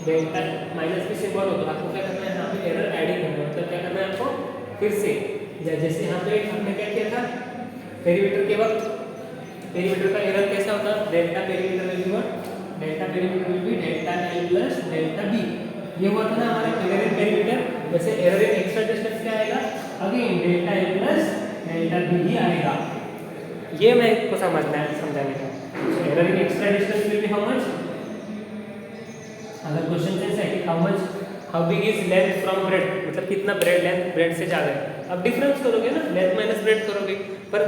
डेल्टा माइनस भी सिंबल हो तो आपको क्या करना है यहाँ पे एरर एडिंग करना है, मतलब क्या करना है आपको फिर से जैसे यहाँ पे हमने क्या किया था पेरीमीटर के वक्त, पेरीमीटर का एरर कैसा होता है, delta perimeter will be what, delta perimeter will be delta L plus delta B, ये हुआ था ना हमारे एरर इन पेरीमीटर, वैसे एरर इन एक्स्ट्रा डिस्टेंस क्या आएगा, again delta L plus delta B ही आएगा। ये मैं को समझना है, समझाने का error in extra distance will be how much, अगर क्वेश्चन ऐसा है कि how big is length from breadth, मतलब कितना ब्रेड लेंथ ब्रेड से ज़्यादा है, अब डिफरेंस करोगे ना, लेंथ माइनस ब्रेड करोगे, पर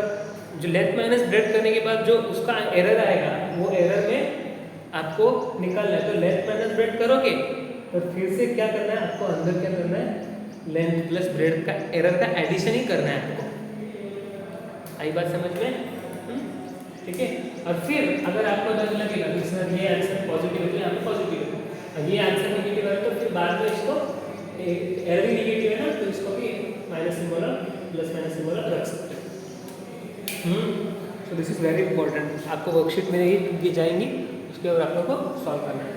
जो लेंथ माइनस ब्रेड करने के बाद जो उसका एरर आएगा वो एरर में आपको निकालना है, तो लेंथ माइनस ब्रेड करोगे तो फिर से क्या करना है आपको, अंदर क्या करना है, लेंथ प्लस ब्रेड का एरर का एडिशन ही करना है आपको, आई बात समझ में, ठीक है। और फिर अगर आपको लगेगा कि सर ये आंसर पॉजिटिव है तो यहाँ पे पॉजिटिव है, और ये आंसर नेगेटिव है तो फिर बाद में इसको एरर ही नेगेटिव है ना, तो इसको भी माइनस सिंबल और प्लस माइनस सिंबल रख सकते हैं। So this is very important, आपको वर्कशीट में ही दी जाएंगी, उसके बाद आप लोगों को सॉल्व करना है।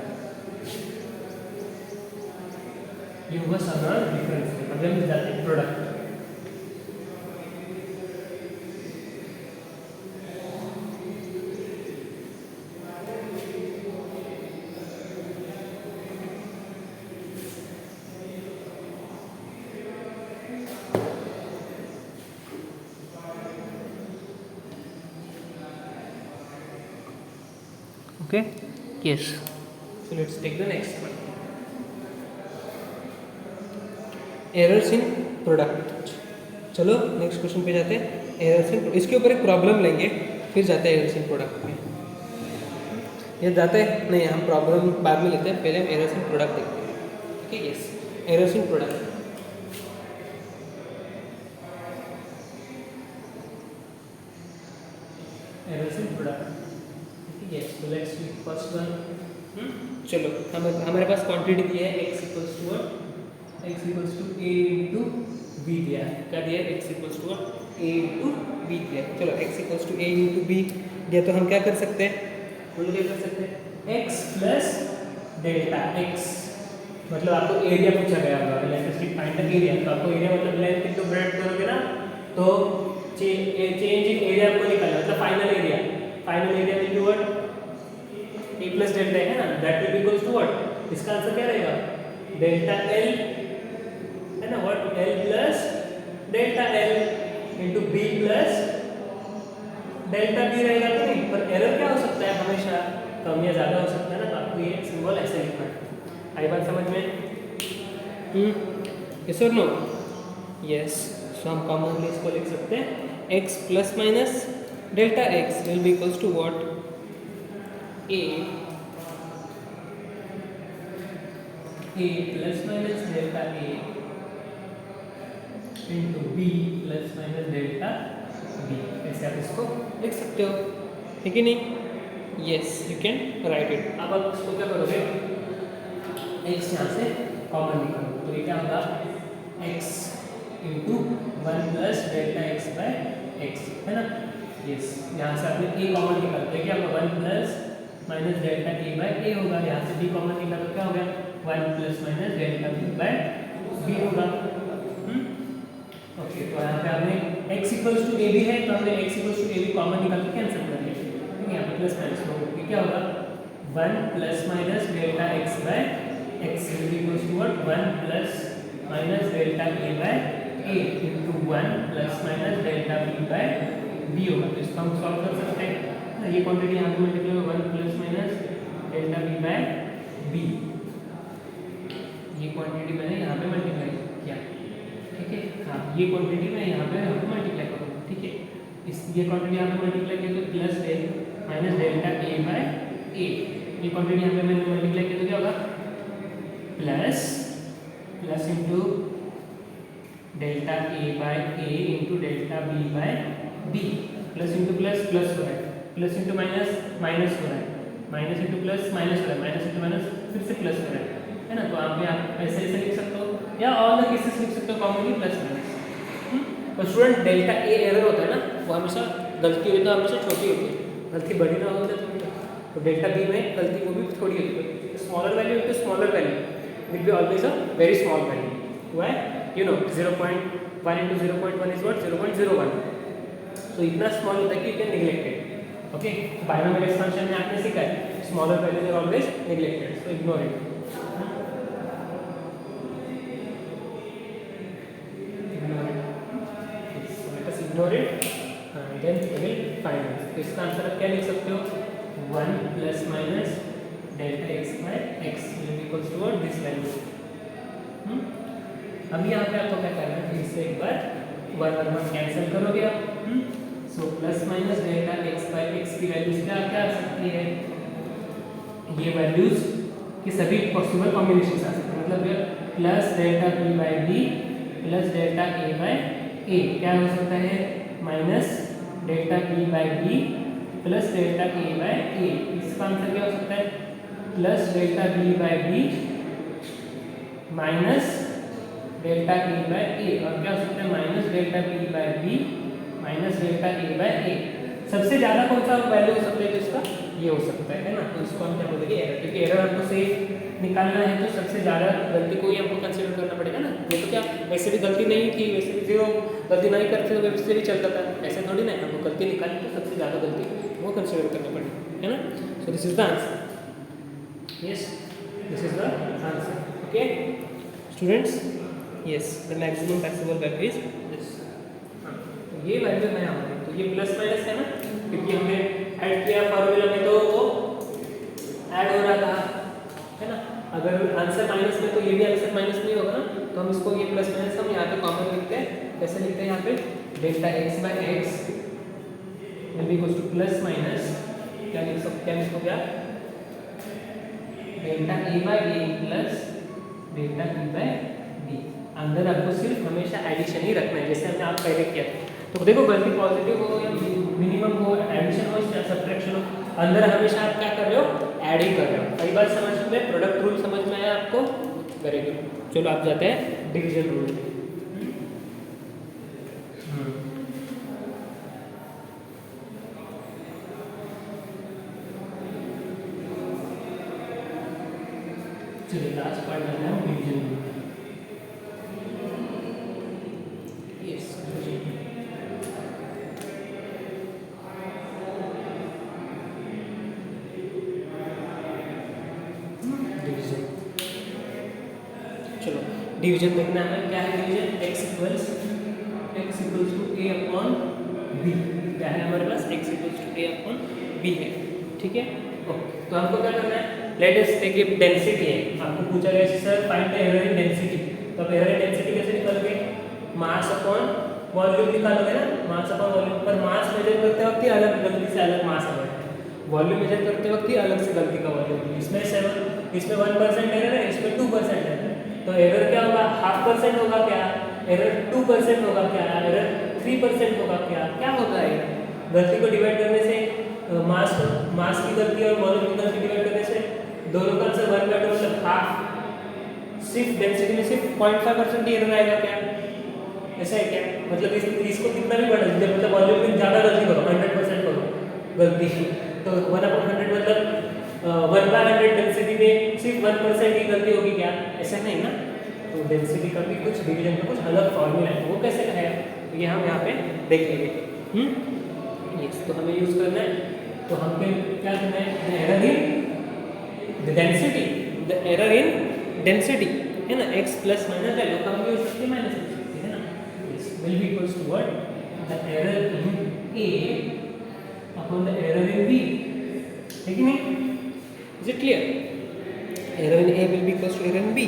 ये हुआ साधारण डिफरेंस, अभी हम जाते हैं product. Okay, yes, so let's take the next one, errors in product. चलो नेक्स्ट क्वेश्चन पे जाते हैं, एरर्स इन, इसके ऊपर एक प्रॉब्लम लेंगे फिर जाते हैं एरर्स इन प्रोडक्ट में, ये जाते हैं नहीं, हम प्रॉब्लम बाद में लेते हैं, पहले हम एरर्स इन प्रोडक्ट देखते हैं, ठीक है। Yes, errors in product, errors in product, yes, so let's do first one. चलो हमारे पास क्वांटिटी दी है x equals to what, x equals to a into b दिया है, क्या दिया है, x equals to a into b दिया है। चलो x equals to a into b दिया तो हम क्या कर सकते हैं, हम लोग क्या कर सकते हैं, x प्लस डेल्टा x, मतलब आपको एरिया पूछा गया होगा, let us find the area, तो आपको एरिया मतलब लेंथ इनटू ब्रेड्थ करोगे ना, तो चेंज इन एरिया आपको निकालना, मतलब final area, final area will be what, a plus delta है ना, that will be equals to what, इसका आंसर क्या रहेगा, डेल्टा l है ना, what, l plus delta l into b plus delta b रहेगा, तो नहीं, पर एरर क्या हो सकता है, हमेशा कम या ज़्यादा हो सकता है ना, तो आपको ये सिंबल ऐसे लिखना है, आई बात समझ में, यस और नो, यस, सो हम कॉमनली इसको लिख सकते हैं, x plus minus delta x will be equals to what, a plus minus delta a into b plus minus delta b, ऐसे आप इसको लिख सकते हो, ठीक है नहीं, yes you can write it. अब आप इसको क्या करोगे, x यहाँ से कॉमन निकालो, तो ये क्या होगा, x into one plus delta x by x, है ना, यस, यहाँ से आपने a कॉमन निकाला तो क्या होगा, one plus minus delta a by a होगा, यहाँ से b कॉमन निकाला तो क्या हो गया, one plus minus delta b by b होगा, ओके। तो यहाँ पे आपने x इक्वल्स टू a भी है, तो हमने x इक्वल्स टू a भी कॉमन निकाल के कैंसिल कर दिया, ठीक है, यहाँ पे प्लस माइनस होगा, क्या होगा, one plus minus delta x by x equals to what, one plus minus delta a by a into one plus minus delta b by b होगा, तो इसको हम सॉल्व कर सकते हैं, ये क्वांटिटी यहाँ पे मल्टीप्लाई होगा, one plus minus delta b by b, ये क्वांटिटी मैंने यहाँ पे मल्टीप्लाई किया, ठीक है, हाँ, ये क्वांटिटी मैं यहाँ पे मल्टीप्लाई करूँगा, ठीक है, इस ये क्वांटिटी यहाँ पे मल्टीप्लाई किया तो plus minus delta a by a, ये क्वांटिटी यहाँ पे मैंने मल्टीप्लाई किया तो क्या होगा, plus plus into delta a by a into delta b by b, plus into plus plus हो रहा है, प्लस इंटू माइनस माइनस हो रहा है, माइनस इंटू प्लस माइनस हो रहा है, माइनस इंटू माइनस फिर से प्लस हो रहा है ना, तो आप ऐसे ऐसे लिख सकते हो, या ऑल द केसेस लिख सकते हो कॉमनली प्लस माइनस। तो स्टूडेंट डेल्टा a एरर होता है ना, वो हमेशा गलती हुई तो हमेशा छोटी होती है, गलती बड़ी ना होती तो डेल्टा बी में गलती वो भी थोड़ी होती है। Smaller value into smaller value will be always a very small value. Why? You know 0.1 into 0.1 is what? 0.01। तो इतना स्मॉल होता है कि you can neglect it. Okay, binomial expansion में आपने सीखा है smaller values are always neglected, so ignore it. Ignore it and then we will find it। तो इसका आंसर आप क्या लिख सकते हो? 1 plus minus delta x by x will be equals to what? This value। अभी यहाँ पे आपको क्या करना है? फिर से एक बार 1 और 1 कैंसिल करोगे आप। सो plus minus delta x by x की वैल्यूज क्या क्या आ सकती है? ये वैल्यूज की सभी पॉसिबल कॉम्बिनेशन आ सकते हैं, मतलब plus delta b by b plus delta a by a क्या हो सकता है? Minus delta b by b plus delta a by a। इसका आंसर क्या हो सकता है? Plus delta b by b minus delta a by a, और क्या हो सकता है? Minus delta b by b minus delta a by a। सबसे ज़्यादा कौन सा वैल्यू हो सकता है? तो इसका ये हो सकता है ना। तो इसको हम क्या बोलेंगे? एरर, क्योंकि एरर हमको सही निकालना है तो सबसे ज़्यादा गलती को ही हमको कंसीडर करना पड़ेगा ना। ये तो क्या वैसे भी गलती नहीं थी, वैसे भी जीरो गलती नहीं करते तो वैसे भी चलता था, ऐसे थोड़ी ना। हमको गलती निकालनी तो सबसे ज़्यादा गलती वो कंसीडर करना पड़ेगा, है ना। So this is the answer. Yes, this is the answer. Okay students, yes the maximum taxable value is this. ये वैल्यू है हमारी, तो ये प्लस माइनस है ना, क्योंकि हमने ऐड किया फॉर्मूला में तो वो ऐड हो रहा था, है ना। अगर आंसर माइनस में तो ये भी आंसर माइनस नहीं होगा ना, तो हम इसको ये प्लस माइनस हम यहाँ पे कॉमन लिखते हैं। कैसे लिखते हैं यहाँ पे? Delta x by x will be equals to plus minus क्या लिख सकते, क्या लिखोगे आप? Delta a by a plus delta b by b। अंदर आपको सिर्फ हमेशा एडिशन ही रखना है, जैसे हमने आप पहले किया। तो देखो गलती पॉजिटिव हो या मिनिमम हो, एडिशन हो या सब्ट्रैक्शन हो, अंदर हमेशा आप क्या कर रहे हो? ऐड ही कर रहे हो। कई बार समझ में प्रोडक्ट रूल समझ में आया आपको? Very good. चलो आप जाते हैं डिवीजन रूल। चलिए लास्ट पार्ट करना है डिवीजन रूल। यस, डिवीजन देखना है। क्या है division? x equals to a upon b। क्या है हमारे पास? x equals to a upon b है, ठीक है। ओके, तो हमको क्या करना है? Let us take a density है, आपको पूछा गया sir find the error in density. तो आप एरर इन डेंसिटी कैसे निकालोगे? मास अपॉन वॉल्यूम निकालोगे ना, मास अपॉन वॉल्यूम। पर मास मेजर करते वक्त ही अलग गलती से अलग मास आ रहा है, वॉल्यूम मेजर करते वक्त ही अलग से गलती का वॉल्यूम। इसमें 1% एरर है, इसमें 2% एरर है। तो एरर क्या होगा? 0.5% होगा क्या? एरर 2% होगा क्या? एरर 3% होगा क्या? क्या होता है? गलती को डिवाइड करने से मास की गलती और वॉल्यूम की गलती डिवाइड करने से दोनों का आंसर 1/2 मतलब हाफ। सिर्फ डेंसिटी में सिर्फ 0.5% ही एरर आएगा क्या? ऐसा है क्या? मतलब इसको कितना भी बढ़ा दीजिए, मतलब वॉल्यूम में ज़्यादा गलती करो, 100% करो गलती, तो 1/100 मतलब 1/100 डेंसिटी में सिर्फ 1% ही गलती होगी क्या? ऐसा नहीं ना। तो डेंसिटी का भी कुछ डिवीजन का कुछ अलग फॉर्मूला है, वो कैसे है तो ये हम यहाँ पे देख लेंगे। यस, तो हमें यूज़ करना है, तो हमें क्या करना है? The error in the density, the error in density है ना, x प्लस माइनस वैल्यू का हम यूज करते हैं माइनस है ना। This will be equals to what? The error in a upon the error in b, है कि नहीं? Is it clear? Error in a will be equals to error in b।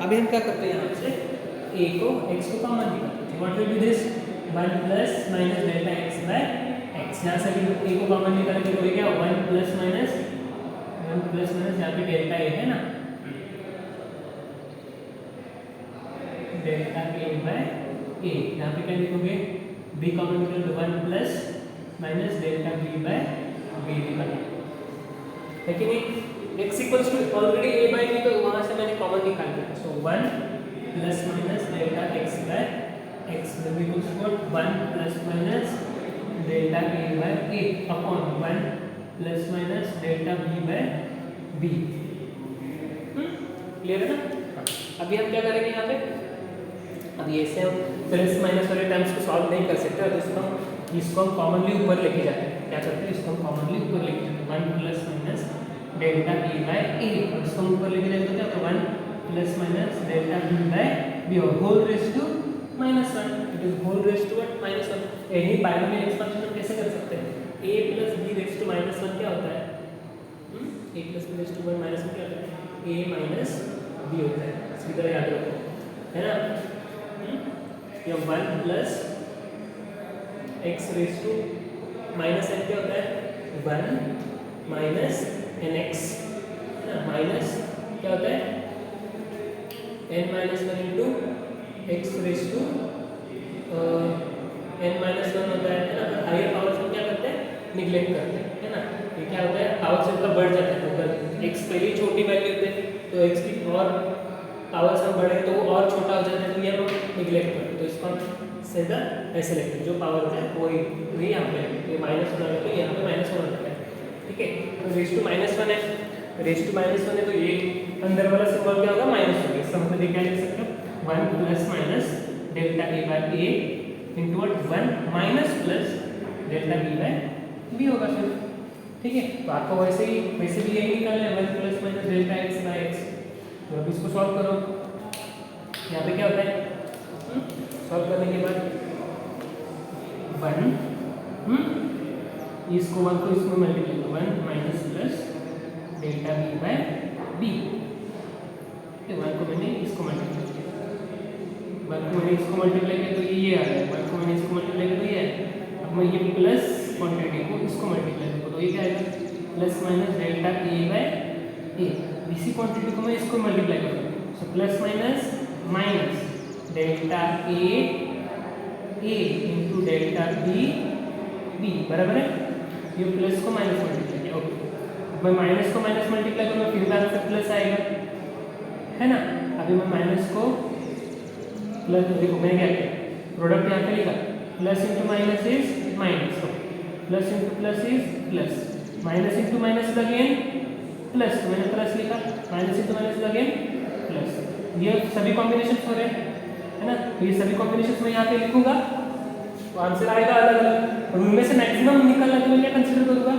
अभी हम क्या करते हैं? यहाँ से a को x को कॉमन निकालते हैं। What will be this? 1 plus minus delta x by x। यहाँ से a को कॉमन निकालेंगे तो ये क्या? 1 प्लस माइनस यहाँ पे डेल्टा a है ना, डेल्टा a बाय a। यहाँ पे क्या लिखोगे? b कॉमन निकाल तो 1 plus minus delta b by b निकाला, है कि नहीं? x equals to already a by b, तो वहाँ से मैंने कॉमन निकाल दिया। So 1 plus minus delta x by x will be equals to 1 plus minus delta A by a upon 1 plus minus delta B by b. Clear है ना? अभी हम क्या करेंगे यहाँ पे, अब ये से हम प्लस माइनस वाले टर्म्स को सॉल्व नहीं कर सकते, तो इसको हम कॉमनली ऊपर लेके जाते हैं। क्या करते हैं, इसको हम कॉमनली ऊपर लेके जाते हैं, 1 plus minus delta A by A, और इसको हम ऊपर लेके जाते हैं तो 1 plus minus delta B by B, और whole raise to -1, it is whole raise to what -1। Any binomial expansion हम कैसे कर सकते हैं, a plus b raise to -1 क्या होता है, a plus b raise to -1 क्या होता है, a माइनस b होता है, सीधा याद रखो, है ना? ये 1 plus x raise to -n क्या होता है, 1 माइनस nx, है ना? माइनस क्या होता है, n minus 1 into x raise to n minus 1 होता है ना? हायर पावर्स में क्या करते हैं, निगलेक्ट करते हैं, है ना? ये क्या होता है, पावर्स इनका बढ़ जाता है, अगर x पहले छोटी वैल्यू होते हैं तो x की और पावर्स हम बढ़े तो और छोटा हो जाता है, तो ये हम निगलेक्ट करते हैं, तो इसको हम सीधा ऐसे लेते हैं, जो पावर होता है वही यहाँ पे ये माइनस होना है, तो यहाँ पे माइनस होना है, ठीक है? तो रेज टू -1 है, रेज टू -1 है, तो ये अंदर वाला सिंबल क्या होगा, माइनस होगा। इसका मतलब ये क्या लिख सकते हो, 1 plus minus delta A by A into 1 minus plus delta B by B होगा सिर्फ, ठीक है? तो आपको वैसे भी यही निकालना है, 1 plus minus delta x by x. तो अब इसको सॉल्व करो, यहाँ पे क्या होता है, सॉल्व करने के बाद 1 इसको 1 को इसमें मल्टीप्लाई करो, 1 minus plus delta B by b, 1 को मैंने इसको मल्टीप्लाई किया, 1 को मैंने इसको मल्टीप्लाई किया तो ये आ गया, 1 को मैंने इसको मल्टीप्लाई किया तो ये आया। अब मैं ये प्लस क्वांटिटी को इसको मल्टीप्लाई करूँ तो ये क्या आएगा, plus minus delta A by A, इसी क्वांटिटी को मैं इसको मल्टीप्लाई करूँ, so plus minus minus delta A into delta B बराबर है, ये प्लस को माइनस मल्टीप्लाई किया, ओके। मैं माइनस को माइनस मल्टीप्लाई करूँगा फिर आंसर प्लस आएगा, है ना? अभी मैं माइनस को प्लस, देखो मैंने क्या किया, प्रोडक्ट यहाँ पे लिखा, plus into minus is minus, plus into plus is plus, minus into minus again plus, तो मैंने प्लस लिखा, minus into minus again plus, ये सभी कॉम्बिनेशन हो रहे हैं, है ना? तो ये सभी कॉम्बिनेशन मैं यहाँ पे लिखूंगा तो आंसर आएगा अलग अलग, और उनमें से मैक्सिमम निकलना तो मैं क्या कंसिडर करूँगा,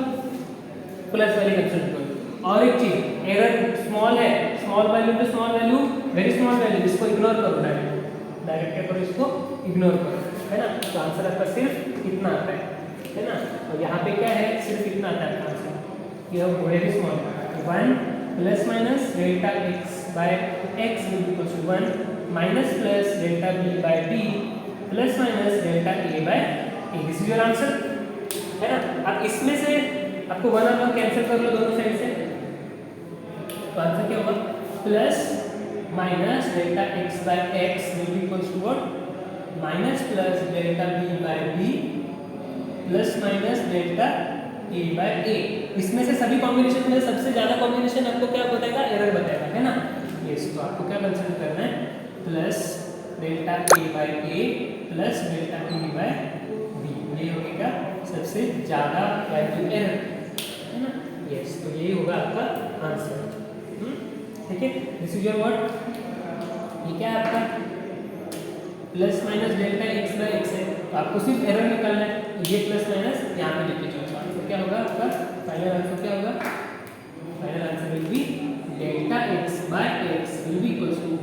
प्लस वाली कंसिडर करूँगा। और एक चीज, एरर स्मॉल है, small value to small value, very small value, इसको इग्नोर करो, डायरेक्ट क्या करो, इसको इग्नोर करो, है ना? तो आंसर आपका सिर्फ इतना आता है ना? और यहाँ पे क्या है, सिर्फ इतना आता है आंसर, ये very small, 1 plus minus delta x by x will be equal to 1 minus plus delta B by B plus minus delta A by a, this is your answer, है ना? अब इसमें से आपको 1 और 1 कैंसिल कर लो दोनों साइड से, तो आंसर क्या होगा, plus minus delta x by x will be equal to what, minus plus delta B by B plus minus delta A by A. इसमें से सभी कॉम्बिनेशन में सबसे ज्यादा कॉम्बिनेशन आपको क्या बताएगा, एरर बताएगा, है ना? यस, तो आपको क्या कंसिडर करना है, plus delta A by A plus delta B by B, ये होगा सबसे ज्यादा वैल्यू एरर, है ना? यस, तो यही होगा आपका आंसर, ठीक है? दिस इज योर व्हाट, ये क्या है आपका plus minus delta x by x है, तो आपको सिर्फ एरर निकालना है, ये प्लस माइनस यहाँ पे लिख लीजिए, आंसर क्या होगा आपका, फाइनल आंसर क्या होगा, final answer will be delta x by x will be equal to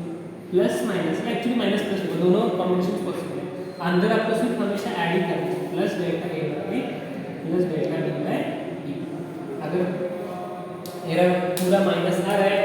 plus minus, actually minus plus होगा, दोनों कॉम्बिनेशन पॉसिबल है, अंदर आपको सिर्फ हमेशा ऐड ही करना है, plus delta A by B plus delta B by B. अगर एरर पूरा माइनस आ रहा है,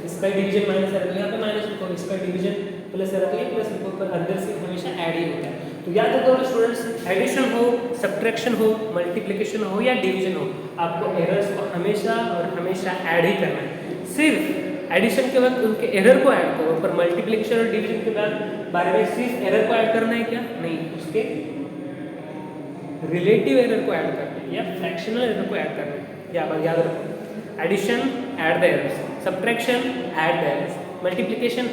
इसका डिवीजन माइनस आ रहा है, यहाँ पे माइनस लिखो, इसका डिवीजन प्लस आ रहा है, प्लस लिखो, पर अंदर से हमेशा ऐड ही होता है। तो याद रखो स्टूडेंट्स, एडिशन हो, सब्ट्रैक्शन हो, मल्टीप्लिकेशन हो या डिवीजन हो, आपको एरर्स को हमेशा और हमेशा ऐड ही करना है। सिर्फ एडिशन के वक्त उनके एरर को ऐड करो, पर मल्टीप्लिकेशन और डिवीजन के बाद बारे में सिर्फ एरर को ऐड करना है क्या, नहीं, उसके रिलेटिव एरर को ऐड करना है या फ्रैक्शनल एरर को ऐड करना है, याद रखो, addition add the errors, subtraction add the errors, multiplication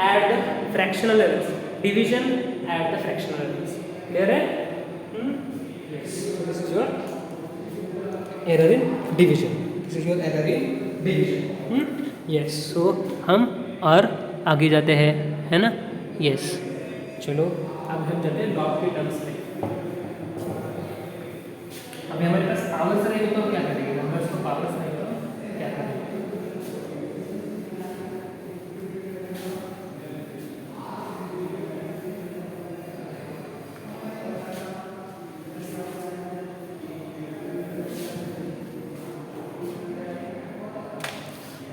add the fractional errors, division add the fractional errors. Clear है? Yes. So this is your error in division. This is your error in division. Yes. So हम और आगे जाते हैं, है ना? Yes. चलो अब हम जाते हैं log के टर्म्स में. अभी हमारे पास पावर्स रहेंगे तो हम क्या करेंगे? नंबर्स को पावर्स रहेंगे तो क्या करेंगे?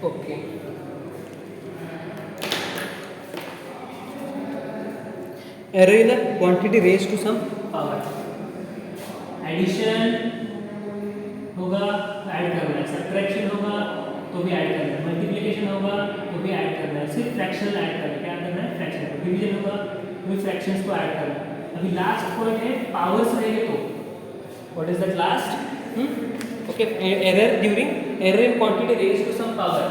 Okay. Error in a quantity raised to some power. Addition होगा ऐड करना है, सब्ट्रैक्शन होगा तो भी ऐड करना है, मल्टीप्लिकेशन होगा तो भी ऐड करना है, सिर्फ फ्रैक्शनल ऐड करना है. क्या करना है? फ्रैक्शन. डिवीजन होगा तो भी फ्रैक्शंस को ऐड करना है. अभी लास्ट पॉइंट है पावर्स रहेंगे तो what is that last? Okay. Error in quantity raised to some power.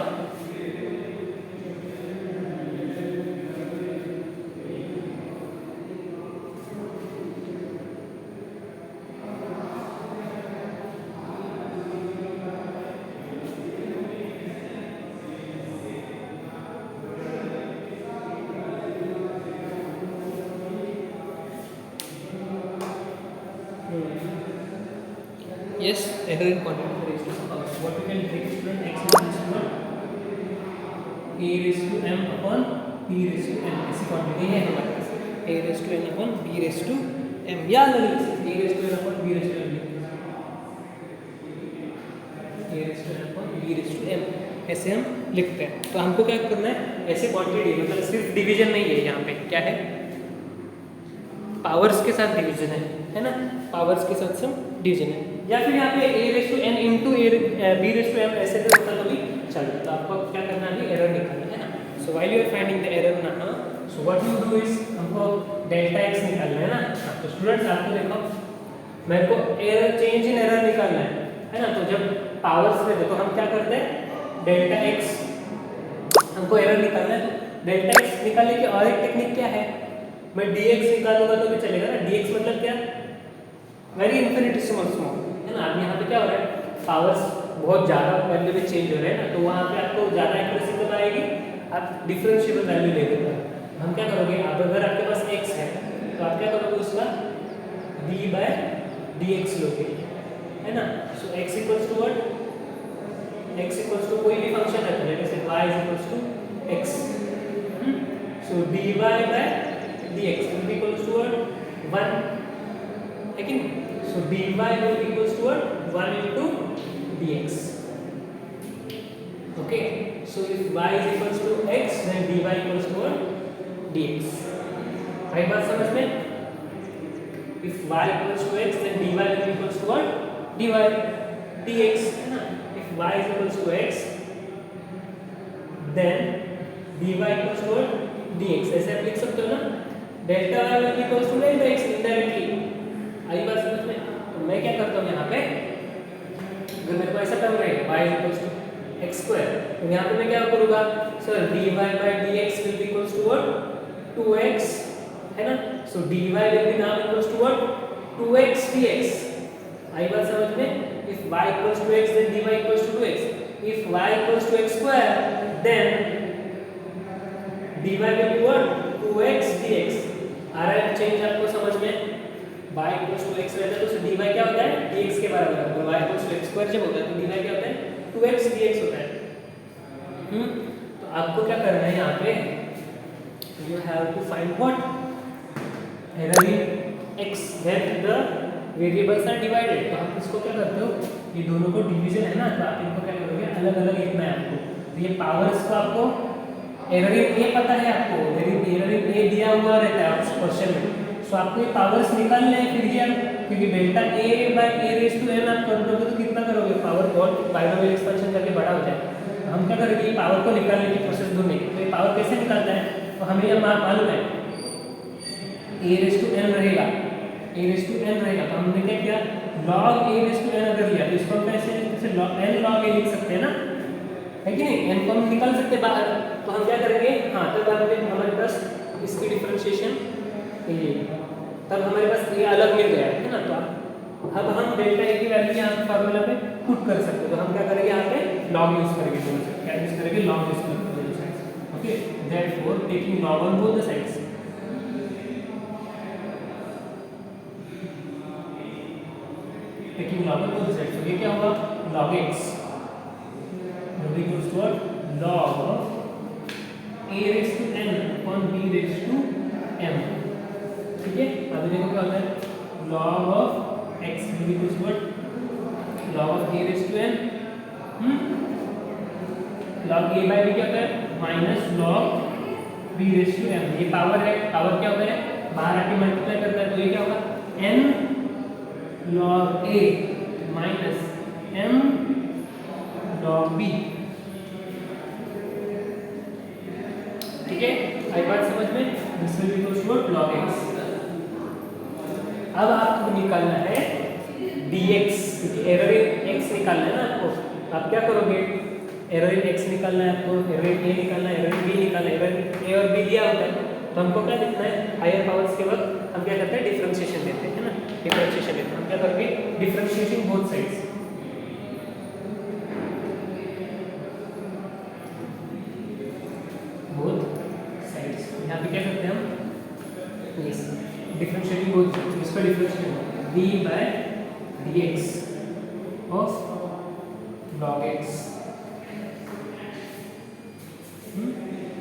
Yes, error in quantity raised to some power. What we can take student x is equal to a raised to m upon b raised to n. ऐसी quantity है हमारे पास. a raised to n upon b raised to m. या अलग लिख सकते हैं. a raised to n upon b raised to m. a raised to n upon b raised to m. ऐसे हम लिखते हैं. तो हमको क्या करना है? ऐसे क्वांटिटी मतलब सिर्फ डिवीजन नहीं है यहाँ पे. क्या है? पावर्स के साथ डिवीजन है ना? पावर्स के साथ सम डिवीजन है. या फिर यहाँ पे a raise to n into b raise to m ऐसे भी होता तो भी चलता. तो आपको क्या करना है? एरर निकालना है ना. So while you are finding the error ना, so what you do is हमको डेल्टा x निकालना है ना. तो स्टूडेंट्स आपको देखो मेरे को एरर चेंज इन एरर निकालना है ना. तो जब पावर्स में तो हम क्या करते हैं? डेल्टा x हमको एरर निकालना है. तो डेल्टा x निकालने की और एक टेक्निक क्या है? मैं dx निकालूंगा तो भी चलेगा ना. dx मतलब क्या? वेरी इन्फिनिटेसिमल स्मॉल है ना. अब यहाँ पे क्या हो रहा है? पावर्स बहुत ज़्यादा वैल्यू में चेंज हो रहे हैं ना. तो वहाँ पे आपको ज़्यादा एक्यूरेसी कब आएगी? आप डिफरेंशिएबल वैल्यू ले लेते हो. हम क्या करोगे? अब अगर आपके पास x है तो आप क्या करोगे? उसका d बाय dx लोगे, है ना. So x equals to what? x equals to कोई भी फंक्शन है तो जैसे y equals to x. So dy by dx will be equals to what? 1. है कि नहीं? So dy will be equals to what? 1 into dx. Okay. So if y is equals to x, then dy equals to what? dx. right बात समझ में? If y equals to x, then dy will be equals to what? dy dx है ना. If y is equals to x, then dy equals to what? dx. ऐसे आप लिख सकते हो ना. Delta y will be equals to delta x indirectly. आई बात समझ में? तो मैं क्या करता हूँ यहाँ पे? अगर मेरे को ऐसा टर्म रहेगा y equals to x square, तो यहाँ पे मैं क्या करूँगा? Sir dy by dx will be equals to what? 2x है ना. So dy will be now equals to what? 2x dx. आई बात समझ में? If y equals to x, then dy equals to 2x. If y equals to x square, then dy will be what? 2x dx. आ रहा है change आपको समझ में? y equals to x रहता है तो dy क्या होता है? dx के बराबर है. तो y equals to x square जब होता है तो dy क्या होता है? 2x dx होता है. तो आपको क्या करना है यहाँ पे? You have to find what? Error in x when the variables are divided. तो आप इसको क्या करते हो? ये दोनों को डिवीजन है ना, तो आप इनको क्या करोगे? अलग अलग लिखना है आपको. तो ये पावर्स को आपको एरर इन ए पता है आपको. एरर इन ए दिया हुआ रहता है आपको क्वेश्चन में. सो आपको ये पावर्स निकालने हैं. फिर ये क्योंकि delta a by a raise to n आप कर दोगे तो कितना करोगे? पावर बहुत बाइनोमियल एक्सपेंशन करके बड़ा हो जाए. तो हम क्या करेंगे? ये पावर को निकालने की प्रोसेस ढूंढने की. तो ये पावर कैसे निकालता है? तो हमें ये मालूम है a रेज़ टू n रहेगा. a रेज़ टू n रहेगा तो हमने क्या किया? log a raise to n अगर लिया तो इसको हम कैसे n log a लिख सकते हैं ना, है कि नहीं? n को हम निकाल सकते हैं बाहर. तो हम क्या करेंगे? हाँ, तब हमारे पास इसकी डिफरेंशिएशन ये, तब हमारे पास ये अलग मिल गया है ना. तो आप अब हम डेल्टा ए की वैल्यू यहाँ पे फार्मूला पे पुट कर सकते हैं, तो हम क्या करेंगे यहाँ पे लॉग यूज करेंगे दोनों साइड, क्या यूज करेंगे लॉग यूज करेंगे दोनों side. Okay, therefore taking log on both the sides, taking log on both the sides, तो ये क्या होगा log x equals to what log of a raised to n upon b raised to m। ठीक है, अभी देखो क्या होता है log of x equals to what log of a raised to n, log a by b क्या होता है minus log b raised to m। ये पावर है, पावर क्या होता है बाहर आके मल्टीप्लाई करता है, तो ये क्या होगा n log a minus m log b। ठीक है, आई बात समझ में, this will be equals to log x। अब आपको निकालना है dx, क्योंकि एरर इन x निकालना है ना आपको। आप क्या करोगे, एरर इन x निकालना है आपको, एरर इन a निकालना है, एरर इन b निकालना है, एरर इन a और b दिया होता है, तो हमको क्या लिखना है हायर पावर्स के वक्त हम क्या करते हैं डिफरेंशिएशन लेते हैं, है ना, डिफरेंशिएशन लेते हैं। हम क्या करोगे differentiating both sides, both sides, यहाँ पे क्या करते हैं हम यस डिफरेंशिएटिंग बोथ साइड्स, इसका differentiation d by dx of log x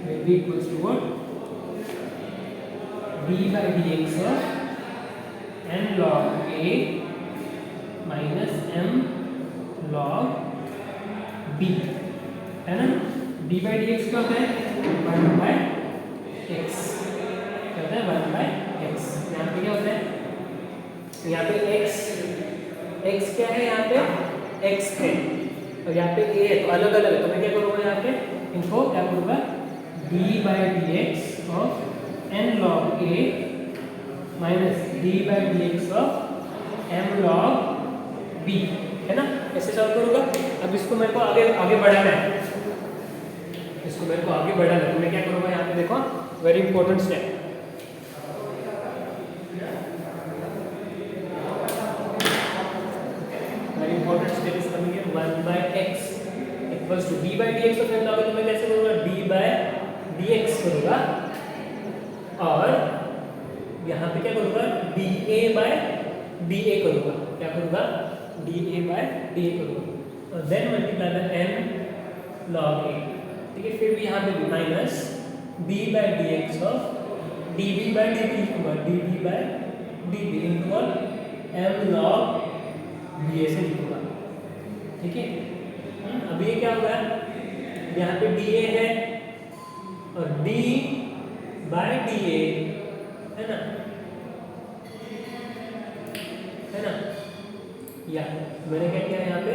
will be equals to what d by dx of n log a minus m log b, है ना। d by dx क्या होता है 1 by x, क्या होता है 1 by x। यहाँ पे क्या होता है, यहाँ पे x क्या है, यहाँ पे x है और यहाँ पे a है, तो अलग अलग है, तो मैं क्या करूँगा यहाँ पे इनको क्या करूँगा d by dx of n log a minus d by dx of m log b, है ना, ऐसे सॉल्व करूँगा। अब इसको मेरे को आगे आगे बढ़ाना है, इसको मेरे को आगे बढ़ाना है, तो मैं क्या करूँगा यहाँ पे देखो very important step, very important step is coming here 1 by x equals to d by dx of n log a, तो मैं कैसे करूँगा d by dx करूँगा और यहाँ पे क्या करूँगा dA by dA करूँगा, क्या करूँगा dA by dA करूँगा और then multiply by n log a। ठीक है, फिर भी यहाँ पे माइनस d by dx of dB by dt लिखूँगा, dB by dB equal m log dA से लिखूँगा। ठीक है, अब ये क्या होगा यहाँ पे dA है और d by dA, है ना, है ना, या मैंने क्या किया यहाँ पे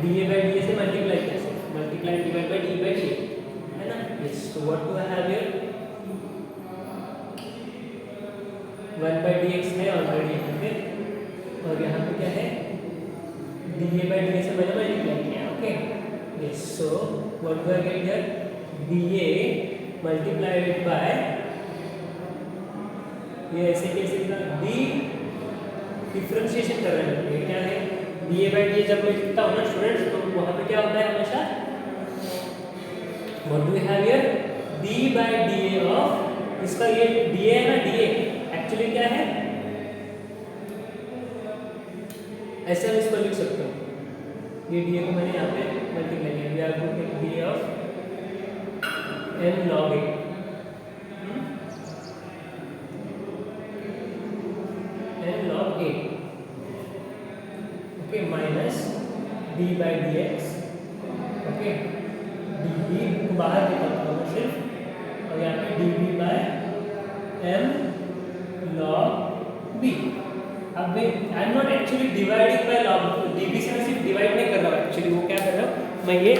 dA by dA से मल्टीप्लाई किया, multiply divide by d by dA, है ना। Yes, so what do I have here 1 by dx है ऑलरेडी यहाँ पे, और यहाँ पे क्या है dA by dA से मैंने मल्टीप्लाई किया। Okay, yes, so what do I get here dA multiplied by ये ऐसे कैसे d डिफरेंशिएशन कर रहे हैं, ये क्या है dA by dA जब मैं लिखता हूँ ना स्टूडेंट्स, तो वहाँ पे क्या होता है हमेशा what do we have here d by dA of, इसका ये dA है ना, dA एक्चुअली क्या है, ऐसे हम इसको लिख सकते हैं, ये dA को मैंने यहाँ पे मल्टीप्लाई किया, we are going to take dA of n log a, n log a, okay, minus d by dx, okay, dB को बाहर निकालता हूँ मैं सिर्फ, और यहाँ पे dB by m log b। अब I am not actually dividing by log, dB से मैं सिर्फ डिवाइड नहीं कर रहा हूँ, एक्चुअली वो क्या कर रहा हूँ मैं, ये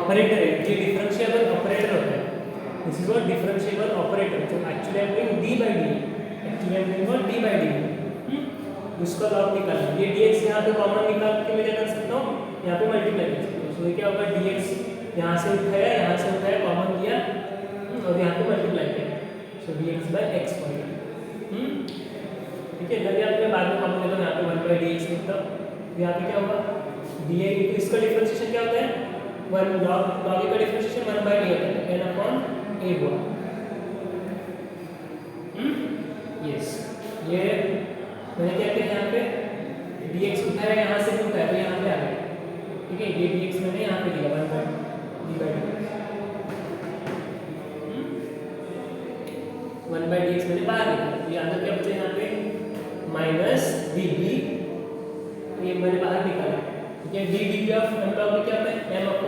ऑपरेटर है, ये डिफरेंशिएबल ऑपरेटर होता है, this is what differentiable operator, तो actually I am doing d by d, actually I am doing what d by d, उसका लॉग निकालना, ये dx यहाँ पे कॉमन निकाल के मैं क्या कर सकता हूँ यहाँ पे मल्टीप्लाई कर सकता हूँ, तो ये क्या होगा dx यहाँ से उठाया कॉमन किया और यहाँ पे मल्टीप्लाई किया, सो dx by x हो गया। ठीक है, जब आपने बाद में कॉमन ले लो, यहाँ पे 1/dx लिखता हूँ, तो यहाँ पे क्या होगा dA इंटू इसका डिफरेंशिएशन क्या होता है, 1 log a का डिफरेंशिएशन 1/d होता है, n/a हुआ। यस, ये मैंने क्या किया यहाँ पे dx उठाया, यहाँ से भी उठाया तो यहाँ पे आ गया। ठीक है, ये dx मैंने यहाँ पे दिया 1/dx मैंने बाहर निकाला, ये अंदर क्या बचा यहाँ पे माइनस dB, ये मैंने बाहर निकाला। ठीक है, dB of m log b क्या होता है, m/b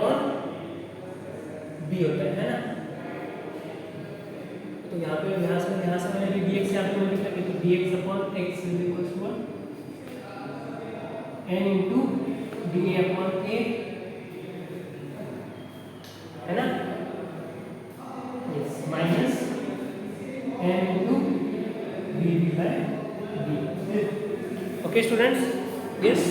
होता है ना। तो यहाँ पे यहाँ से मैंने dx यहाँ पे लिखा कि dx/x is equal to n into dA/a है ना। Yes, minus n into dB/d। Okay students, yes.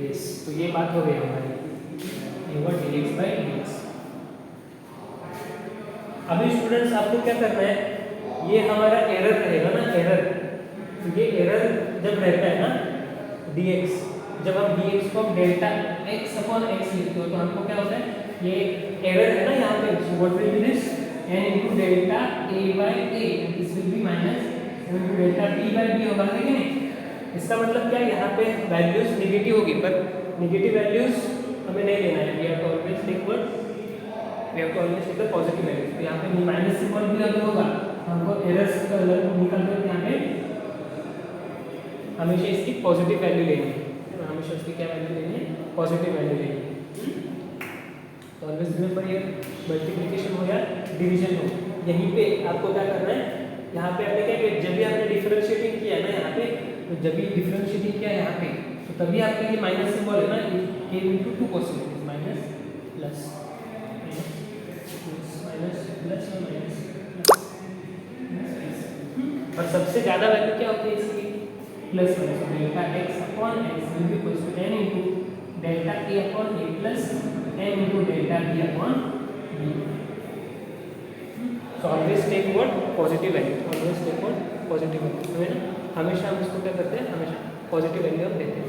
Yes, तो ये बात हो गई हमारी, ये हुआ dx/dx। अभी स्टूडेंट्स आपको क्या करना है, ये हमारा एरर रहेगा ना, एरर। तो ये एरर जब रहता है ना dx, जब हम dx को डेल्टा x/x लिखते हो तो हमको क्या होता है, ये एरर है ना यहाँ पे, so what will be this, n into delta a/a, this will B minus n into delta b/b होगा, है कि नहीं। इसका मतलब क्या, यहाँ पे वैल्यूज नेगेटिव होगी, पर नेगेटिव वैल्यूज हमें नहीं लेना है, we have to always take the positive values. तो यहाँ पे माइनस सिंबल भी अगर होगा हमको एरर्स निकलते हैं, यहाँ पे हमेशा इसकी पॉजिटिव वैल्यू लेनी है, हमेशा इसकी क्या वैल्यू लेनी है, पॉजिटिव वैल्यू लेनी है। तो ऑलवेज रिमेंबर, ये मल्टीप्लिकेशन हो या डिवीजन हो, यहीं पे आपको क्या करना है, यहाँ पे आपने क्या किया, जब भी आपने डिफरेंशिएटिंग किया ना यहाँ पे, तो जब भी डिफरेंशिएटिंग किया यहाँ पे, तो तभी आपके ये माइनस सिंबल है ना, k into 2 cos minus plus minus minus, और सबसे ज़्यादा वैल्यू क्या होती है इसकी, plus minus, delta x/x will be equal to n into delta a/a plus n into delta b/b। So always take what, positive value, always take what, positive value, है ना। हमेशा हम इसको क्या करते हैं, हमेशा पॉजिटिव वैल्यू हम देते हैं।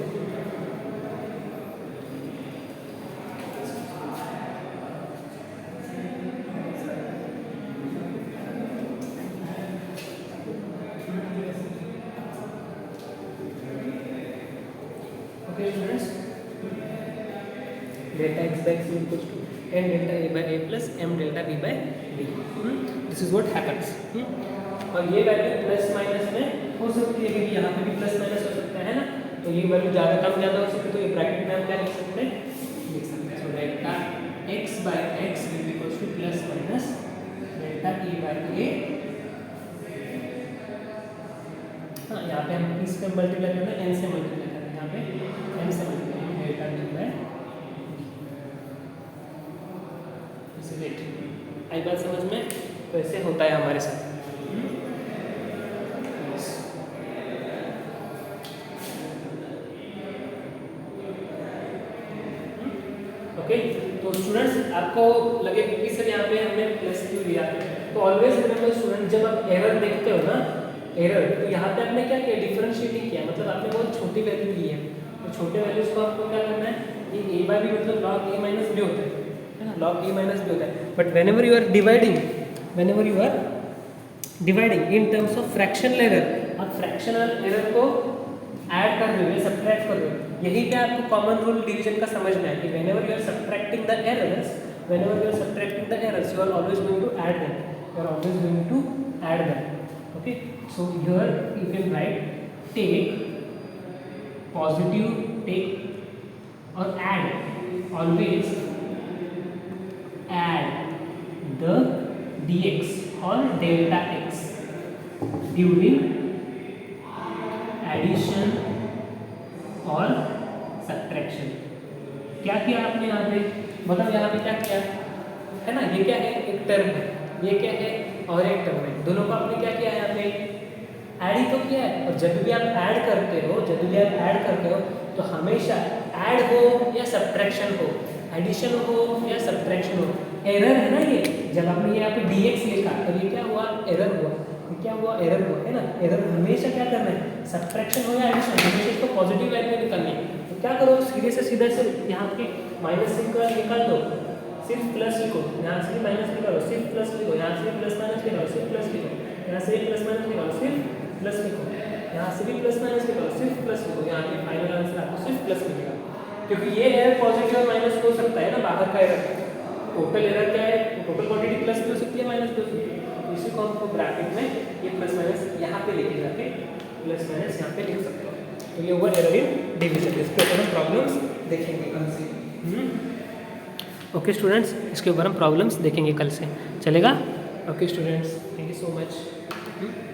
Okay students, delta x/x is equal to n delta a/a plus m delta b/b। This is what happens. और ये वैल्यू प्लस माइनस में हो सकती है, क्योंकि यहाँ पे भी प्लस माइनस हो सकता है ना, तो ये वैल्यू ज़्यादा कम ज़्यादा हो सकती है, तो ये ब्रैकेट में हम क्या लिख सकते हैं, so delta x/x will be equal to plus minus delta a/a। हाँ, यहाँ पे हम इस पे मल्टीप्लाई करते हैं, n से मल्टीप्लाई करते हैं, यहाँ पे n से मल्टीप्लाई डेल्टा d/d। आई बात समझ में, तो ऐसे होता है हमारे साथ। ओके, तो स्टूडेंट्स आपको लगे कि सर यहाँ पे हमने प्लस क्यों लिया, तो ऑलवेज रिमेंबर स्टूडेंट, जब आप एरर देखते हो ना, एरर, तो यहाँ पे आपने क्या किया, डिफरेंशिएटिंग किया, मतलब आपने बहुत छोटी वैल्यू ली है, तो छोटे वैल्यूज को आपको क्या करना है, ये a/b मतलब log a minus b होता है ना, log a minus b होता है। But whenever you are dividing in terms of fractional error, आप फ्रैक्शनल एरर को ऐड कर रहे हो, सब्ट्रैक्ट कर रहे हो, यही पे आपको कॉमन रूल डिवीजन का समझना है कि whenever you are subtracting the errors, you are always going to add them, okay। So here you can write take or add, always add the dx or delta x during addition और subtraction। क्या किया आपने यहाँ पे, मतलब यहाँ पे क्या किया है ना, ये क्या है, एक टर्म है, ये क्या है और एक टर्म है, दोनों को आपने क्या किया है यहाँ पे, ऐड ही तो किया है। और जब भी आप ऐड करते हो तो हमेशा ऐड हो या सब्ट्रैक्शन हो, एडिशन हो या सब्ट्रैक्शन हो, एरर है ना ये। जब आपने यहाँ पे dx लिखा तो ये क्या हुआ, एरर हुआ। ये क्या हुआ, एरर हुआ, है ना। एरर हमेशा क्या करना है, सब्ट्रैक्शन हो या एडिशन, हमेशा इसको पॉजिटिव वैल्यू निकालनी है। तो क्या करो, सीधे से सीधा से यहाँ पे माइनस निकाल दो, सिर्फ प्लस लिखो, यहाँ से भी माइनस निकालो, सिर्फ प्लस लिखो, यहाँ से भी प्लस माइनस निकालो, सिर्फ प्लस लिखो, यहाँ से भी प्लस माइनस निकालो, सिर्फ प्लस लिखो, यहाँ से भी प्लस माइनस निकालो, सिर्फ प्लस लिखो, यहाँ पे फाइनल आंसर आपको सिर्फ प्लस मिलेगा। क्योंकि ये एरर पॉजिटिव और माइनस हो सकता है ना, बाहर का एरर। टोटल एरर क्या है, टोटल क्वांटिटी प्लस भी हो सकती है, माइनस भी हो सकती है। तो इसी को हमको ब्रैकेट में ये प्लस माइनस यहाँ पे लेके जाके प्लस माइनस यहाँ पे लिख सकते हो। तो ये हुआ एरर इन डिवीजन। इसके ऊपर हम प्रॉब्लम्स देखेंगे कल से। ओके स्टूडेंट्स, इसके ऊपर हम प्रॉब्लम्स देखेंगे कल से, चलेगा। Okay students, thank you so much.